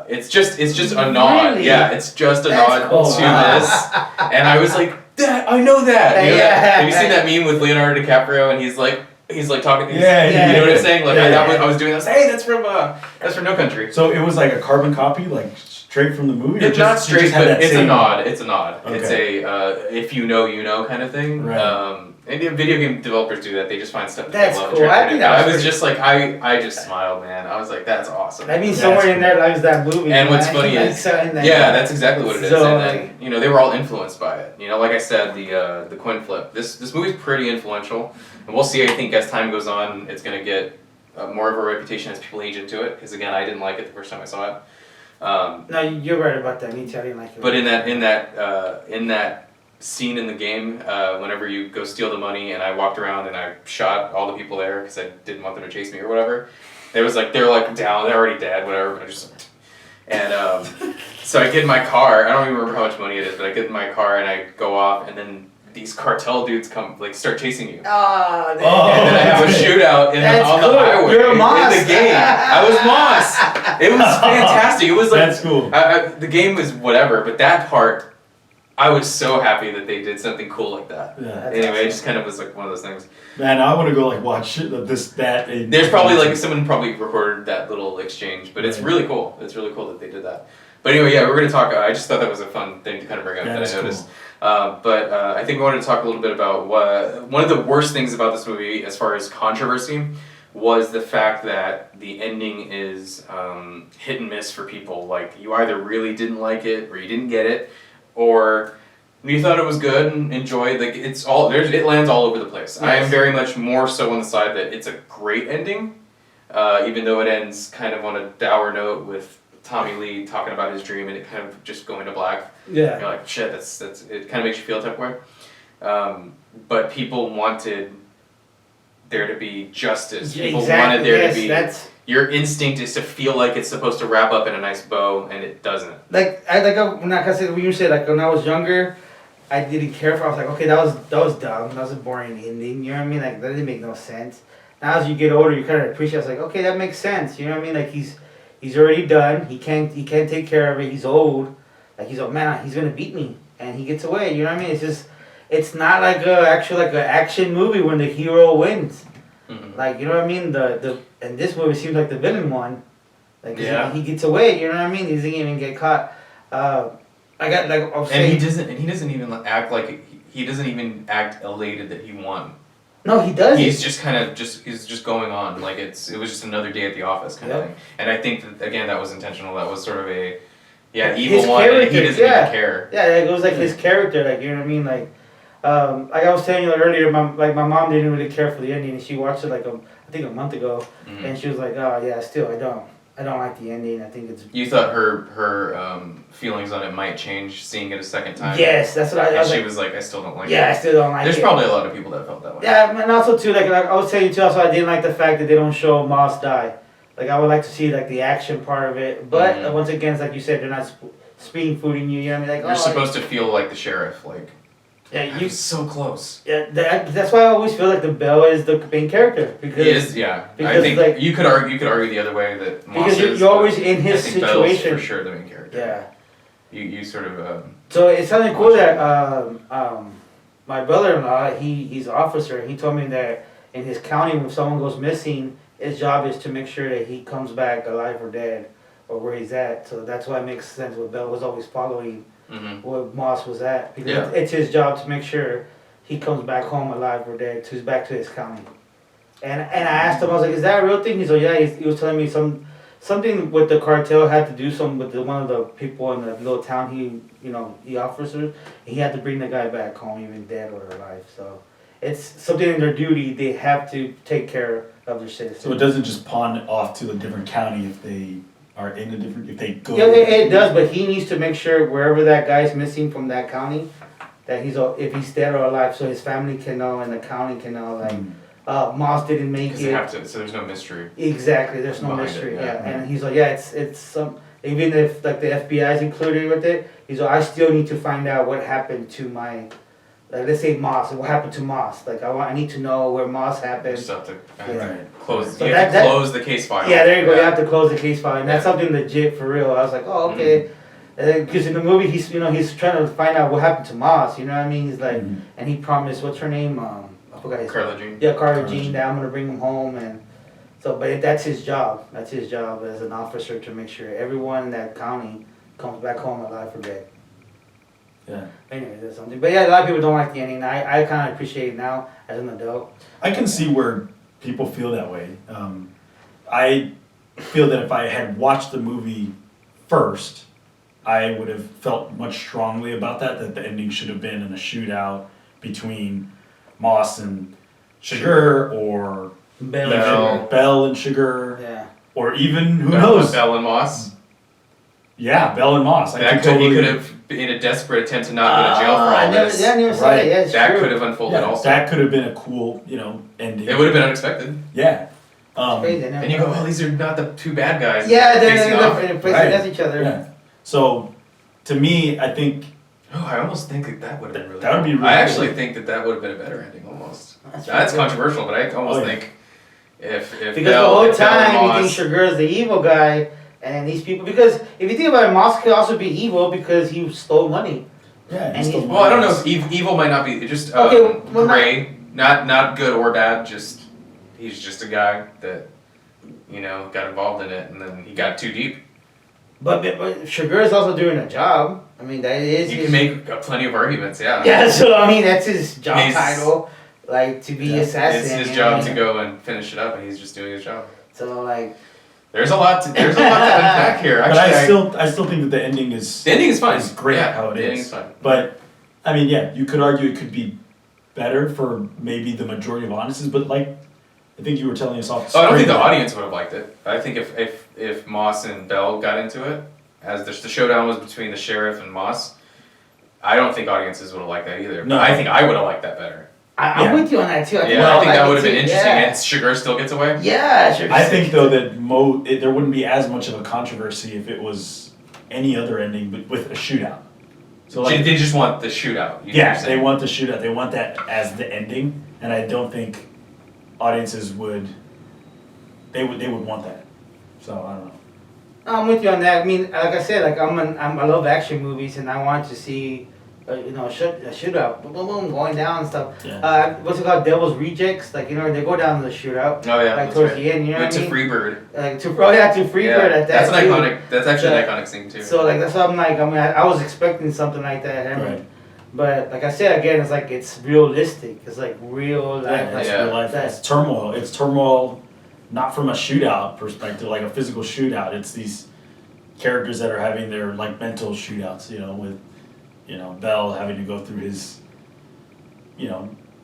it's just a nod. Really? Yeah, it's just a That's nod cool. to this. And I was like, Dad, I know that. You know that? Have you seen that meme with Leonardo DiCaprio and he's like talking? Yeah, you know what I'm saying? Like yeah. I was doing this. Hey, that's from No Country. So it was like a carbon copy, like straight from the movie? Or It's not you straight, had but that it's a same- nod. It's a nod. Okay. It's a if you know kind of thing. Right. And video game developers do that. They just find stuff that That's they love. cool. And I think try to that do it. was I was just like I just smiled, man. I was like, that's awesome. That means Yeah, somewhere that's in there lies that movie. And what's man. funny Like, is, so in that- yeah, that's exactly what it is. So, And then they were all influenced by it. Like I said, the coin flip. This movie's pretty influential, and we'll see. I think as time goes on, it's gonna get more of a reputation as people age into it. Because again, I didn't like it the first time I saw it. No, you're right about that. Me too. I didn't like it. But in that scene in the game, whenever you go steal the money, and I walked around and I shot all the people there because I didn't want them to chase me or whatever. They're like down, they're already dead, whatever. But I just so I get in my car. I don't even remember how much money it is, but I get in my car and I go off, and then these cartel dudes come start chasing you. Oh, And then I have a shootout on the cool. highway You're a in Moss. the game. I was Moss. It was fantastic. It was like That's cool. the game was whatever, but that part, I was so happy that they did something cool like that. Yeah. That's Anyway, it awesome. just kind of was like one of those things. Man, I want to go watch that. There's probably someone probably recorded that little exchange, but it's Right. really cool. It's really cool that they did that. But anyway, yeah, we're gonna talk. I just thought that was a fun thing to kind of bring up Yeah, that that's I noticed. But I think we wanted to talk a little bit about one of the worst things about this movie, as far as controversy, was the fact that the ending is hit and miss for people. Like, you either really didn't like it, or you didn't get it, or you thought it was good and enjoyed. Like, it lands all over the place. I am Yes. very much more so on the side that it's a great ending, even though it ends kind of on a dour note with Tommy Lee talking about his dream and it kind of just going to black. Yeah. You're like, shit, that's it kind of makes you feel a type of way. But people wanted there to be justice. People wanted there to be... Your instinct is to feel like it's supposed to wrap up in a nice bow, and it doesn't. When you said when I was younger, I didn't care for. I was like, okay, that was dumb. That was a boring ending. You know what I mean? Like, that didn't make no sense. Now as you get older, you kind of appreciate. It's like, okay, that makes sense. You know what I mean? Like, he's already done. He can't take care of it. He's old. Like, he's old, man. He's gonna beat me, and he gets away. You know what I mean? It's not like an action movie when the hero wins. Mm-hmm. Like, you know what I mean? And this movie seems like the villain won. Like, Yeah. he gets away. You know what I mean? He doesn't even get caught. And he doesn't even act like he doesn't even act elated that he won. No, he does. He's just kind of he's just going on like it was just another day at the office kind of Yep. thing. And I think that again that was intentional. That was sort of a evil His one. And he character, doesn't yeah. even care. Yeah, it was like his character. Like, you know what I mean? Like I was telling you earlier, my mom didn't really care for the ending, and she watched it I think a month ago, and she was like, "Oh yeah, still I don't like the ending. I think it's." You thought her feelings on it might change seeing it a second time. Yes, that's what I was she like. was like, I still don't like it. Yeah, I still don't like There's it. probably a lot of people that felt that way. Yeah, and also too, like I was telling you too, also I didn't like the fact that they don't show Moss die. Like I would like to see like the action part of it, but once again, it's like you said, they're not spoon feeding you. You know what I mean? Like you're supposed to feel like the sheriff, like. Yeah, you're so close. Yeah, that's why I always feel like the Bell is the main character because he is. Yeah, because I think like, you could argue the other way that Moss because is, you're always in his I think situation. Bell's for sure the main character. Yeah. You sort of. So it's something cool that my brother-in-law he's an officer. He told me that in his county when someone goes missing, his job is to make sure that he comes back alive or dead or where he's at. So that's why it makes sense what Bell was always following. Where Moss was at because it's his job to make sure he comes back home alive or dead to back to his county. And I asked him, I was like, "Is that a real thing?" He's like, "Yeah." He was telling me something with the cartel had to do something with one of the people in the little town he officers. He had to bring the guy back home even dead or alive. So it's something in their duty. They have to take care of their citizens. So it doesn't just pawn it off to a different county if they are in a different, if they go. Yeah, it does, but he needs to make sure wherever that guy's missing from that county, that if he's dead or alive, so his family can know and the county can know. Like Moss didn't make it. So there's no mystery. Exactly, there's no mystery. It, And he's like, it's some. Even if like the FBI's included with it, he's like, I still need to find out what happened to my. Like, let's say Moss. What happened to Moss? Like I need to know where Moss happened. Just have to close. So you have to close the case file. Yeah, there you go. You have to close the case file, and that's something legit for real. I was like, oh okay, because in the movie he's trying to find out what happened to Moss. You know what I mean? He's like, and he promised what's her name? I forgot his Carla Jean. Yeah, Carla Jean. That I'm gonna bring him home, and so but that's his job. That's his job as an officer to make sure everyone in that county comes back home alive or dead. Yeah. Anyway, that's something. But yeah, a lot of people don't like the ending. I kind of appreciate it now as an adult. I can see where people feel that way. I feel that if I had watched the movie first, I would have felt much strongly about that the ending should have been in a shootout between Moss and Sugar or Bell and Sugar. Yeah. Or even, who knows? Bell and Moss. Yeah, Bell and Moss. He could have, in a desperate attempt to not go to jail for all this. Yeah, I never saw it. Yeah, that could have unfolded also. That could have been a cool, ending. It would have been unexpected. Yeah. And you go, oh, these are not the two bad guys. Yeah, they're facing against each other. Yeah. So, to me, I think. Oh, I almost think that would have been really. That would be really. I actually think that would have been a better ending almost. That's controversial, but I almost think if because Bell, the whole time you think Sugar is the evil guy. And these people, because if you think about it, Moss could also be evil because he stole money. Yeah, and stole money. Well, I don't know if evil might not be just gray, not good or bad. He's just a guy that got involved in it, and then he got too deep. But Sugar is also doing a job. I mean, that is. You can make plenty of arguments, yeah. Yeah, so I mean that's his job title, like to be assassin. It's his job to go and finish it up, and he's just doing his job. So like. There's a lot to unpack here. Actually, but I still think that the ending is. The ending is fine. It's great how it is. The ending is fine. But I mean, yeah, you could argue it could be better for maybe the majority of audiences, but like I think you were telling us off. I don't think the audience would have liked it. I think if Moss and Bell got into it, as the showdown was between the sheriff and Moss, I don't think audiences would have liked that either. No, I think I would have liked that better. I'm with you on that too. I think that would have been interesting. And Sugar still gets away. Yeah, Sugar. I think though that there wouldn't be as much of a controversy if it was any other ending, but with a shootout. So like, they just want the shootout. Yeah, they want the shootout. They want that as the ending, and I don't think audiences would. They would want that. So I don't know. I'm with you on that. I mean, like I said, like I love action movies, and I want to see. A shootout, boom, boom, boom, going down and stuff. Yeah. What's it called? Devil's Rejects. Like they go down to the shootout. Oh yeah. Like towards the end, you know what I mean? To Freebird. Like to Freebird at that. That's an iconic. That's actually an iconic scene too. So like that's what I'm like. I mean, I was expecting something like that. Right. But like I said again, it's like it's realistic. It's like real life. Real life. It's turmoil. It's turmoil, not from a shootout perspective, like a physical shootout. It's these characters that are having their like mental shootouts. With. Bell having to go through his,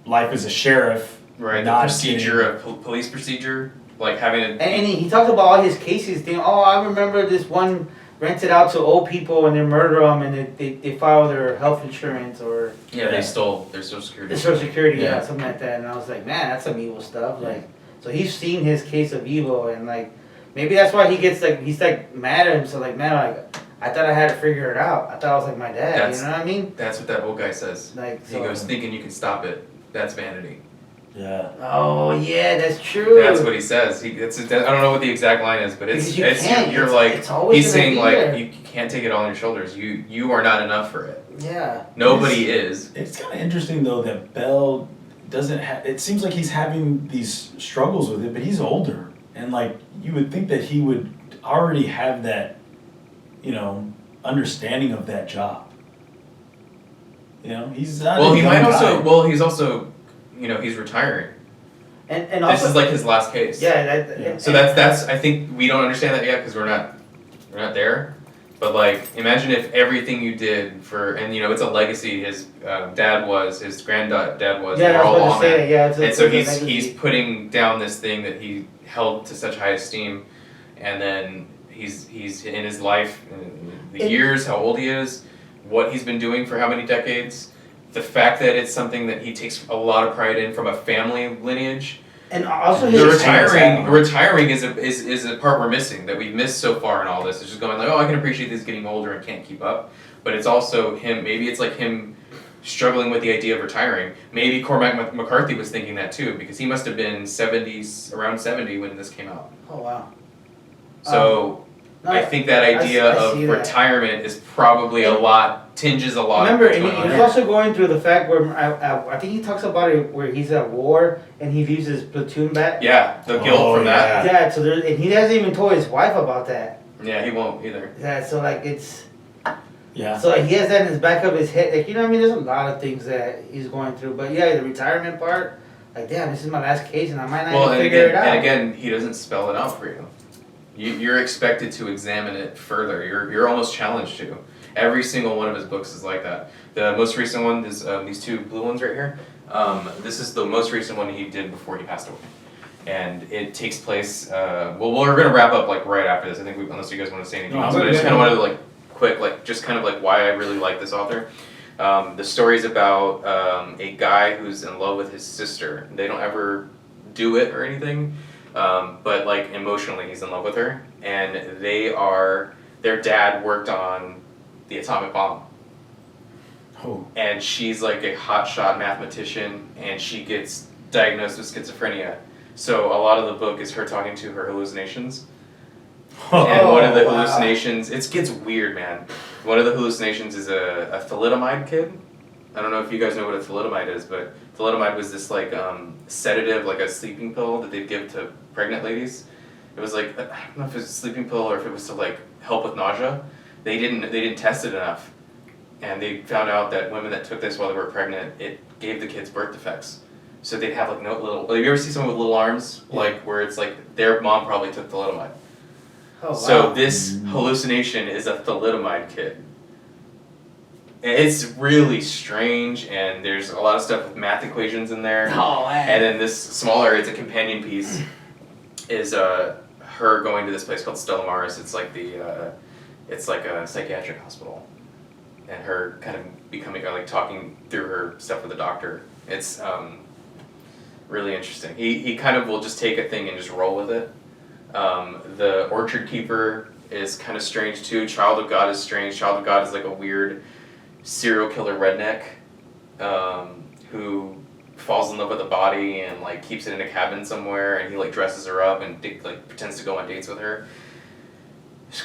life as a sheriff Right, the not procedure getting- of police procedure, like having a. And he talked about all his cases. Thing. Oh, I remember this one rented out to old people and they murder them and they file their health insurance or Yeah, they stole their social security. their social security, Yeah. something like that. And I was like, man, that's some evil stuff. Like, so he's seen his case of evil and like maybe that's why he gets like he's like mad at himself. Like, man, like I thought I had to figure it out. I thought I was like my dad. That's- you know what I mean? That's what that old guy says. Like, He so, goes, thinking you can stop it. That's vanity. Yeah. oh yeah, that's true. That's what he says. I don't know what the exact line is, but it's Because you can't. you're It's- like it's always he's gonna saying be like there. you can't take it all on your shoulders. You are not enough for it. Yeah. Nobody is. It's kind of interesting though that Bell doesn't have. It seems like he's having these struggles with it, but he's older, and like you would think that he would already have that, understanding of that job. He's not. Well, a he young might guy. also. Well, he's also. He's retiring. And This also, is like his last case. yeah. Yeah. So that's. I think we don't understand that yet because we're not there. But like, imagine if everything you did for, and it's a legacy. His dad was, his granddad was. Yeah, We're I all was about on to say that. it. Yeah, it's And so it's a he's legacy. putting down this thing that he held to such high esteem, and then he's in his life, the And- years, how old he is, what he's been doing for how many decades, the fact that it's something that he takes a lot of pride in from a family lineage. And also The his retiring is a part we're missing that we've missed so far in all this. It's just going like, oh, I can appreciate this getting older and can't keep up, but it's also him. Maybe it's like him struggling with the idea of retiring. Maybe Cormac McCarthy was thinking that too because he must have been around 70 when this came out. Oh wow. So No, I think that idea I see of that. retirement is probably tinges a lot. Remember, of and what's going on he's here. also going through the fact where I think he talks about it where he's at war and he leaves his platoon back. Yeah, the guilt Oh, from that. Yeah. So there, and he hasn't even told his wife about that. Yeah, he won't either. Yeah. So like it's. Yeah. So like, he has that in his back of his head. Like what I mean, there's a lot of things that he's going through. But yeah, the retirement part. Like damn, this is my last case, and I might not Well, even and figure again, it out. and again, he doesn't spell it out for you. You're expected to examine it further. You're almost challenged to. Every single one of his books is like that. The most recent one is these two blue ones right here. This is the most recent one he did before he passed away, and it takes place. Well, we're gonna wrap up like right after this. I think unless you guys want to say anything No, else, I'm but I just good. kind of wanted to like quick just kind of like why I really like this author. The story's about a guy who's in love with his sister. They don't ever do it or anything. But like emotionally he's in love with her, and their dad worked on the atomic bomb, Oh. and she's like a hotshot mathematician, and she gets diagnosed with schizophrenia. So a lot of the book is her talking to her hallucinations, and one of the wow. hallucinations, it gets weird, man. One of the hallucinations is a thalidomide kid. I don't know if you guys know what a thalidomide is, but thalidomide was this like sedative, like a sleeping pill that they'd give to pregnant ladies. It was like, I don't know if it was a sleeping pill or if it was to like help with nausea. They didn't test it enough, and they found out that women that took this while they were pregnant, it gave the kids birth defects. So they'd have like no little. Like, you ever see someone with little arms, like where it's like their mom probably took thalidomide. Oh, wow. So this hallucination is a thalidomide kid. It's really strange, and there's a lot of stuff with math equations in there. Oh man. And then this smaller, it's a companion piece, is her going to this place called Stella Maris. It's like it's like a psychiatric hospital, and her kind of becoming like talking through her stuff with the doctor. It's really interesting. He kind of will just take a thing and just roll with it. The Orchard Keeper is kind of strange too. Child of God is strange. Child of God is like a weird serial killer redneck who falls in love with a body and like keeps it in a cabin somewhere, and he like dresses her up and like pretends to go on dates with her.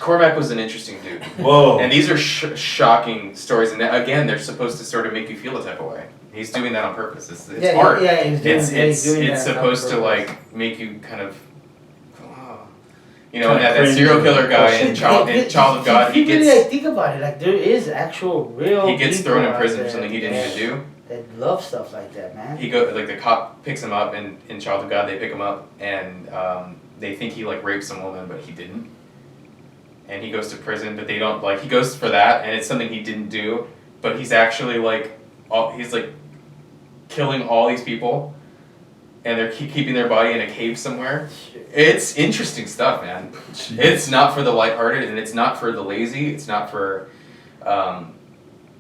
Cormac was an interesting dude. Whoa. And these are shocking stories, and again, they're supposed to sort of make you feel a type of way. He's doing that on purpose. It's yeah, art. Yeah, he's doing, It's doing it's that supposed to on purpose. like make you kind of, Kinda and that cringe serial or- killer guy Oh, in Child of God, If you he really gets like, think about it, like there is actual real. he gets people thrown in out prison for there something he didn't even do. That love stuff like that, man. Like the cop picks him up, and in Child of God they pick him up, and they think he like raped some woman, but he didn't. And he goes to prison, but they don't like. He goes for that, and it's something he didn't do, but he's actually like, he's like killing all these people, and they're keeping their body in a cave somewhere. It's interesting stuff, man. Jeez. It's not for the lighthearted, and it's not for the lazy. It's not for,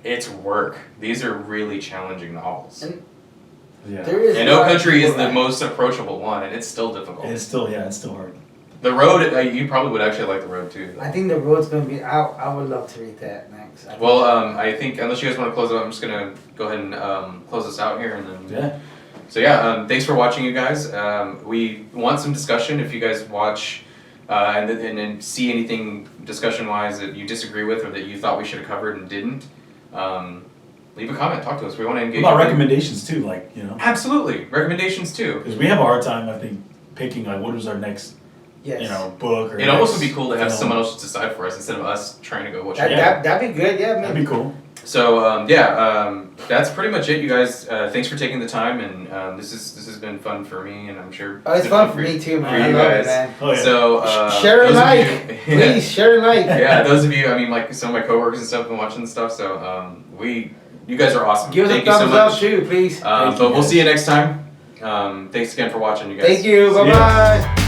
it's work. These are really challenging novels. And Yeah. there is And a lot No of Country is people the that- most approachable one, and it's still difficult. It's still hard. The Road, you probably would actually like The Road too. Though. I think The Road's gonna be. I would love to read that next. Well, I think unless you guys want to close it out, I'm just gonna go ahead and close this out here, and then. Yeah. So yeah, thanks for watching, you guys. We want some discussion. If you guys watch and then see anything discussion-wise that you disagree with or that you thought we should have covered and didn't, leave a comment. Talk to us. We want to engage. What about with you. recommendations too? Like, you know, Absolutely, recommendations too. because we have a hard time, I think, picking like what is our next, Yes. you know, book or. It almost next would be cool to have film. someone else decide for us instead of us trying to go watch That, it. Yeah. that'd be good. Yeah, That'd man. be cool. So that's pretty much it, you guys. Thanks for taking the time, and this has been fun for me, and I'm sure. Oh, it's been fun for me too, man. I you love guys. it, man. Oh yeah. So Share and those of like, you- please share and like. Yeah, those of you, I mean, like some of my coworkers and stuff have been watching this stuff, so you guys are awesome. Give us Thank a you so thumbs much. up too, please. Thank But you, we'll guys. see you next time. Thanks again for watching, you guys. Thank you. See Bye ya. bye.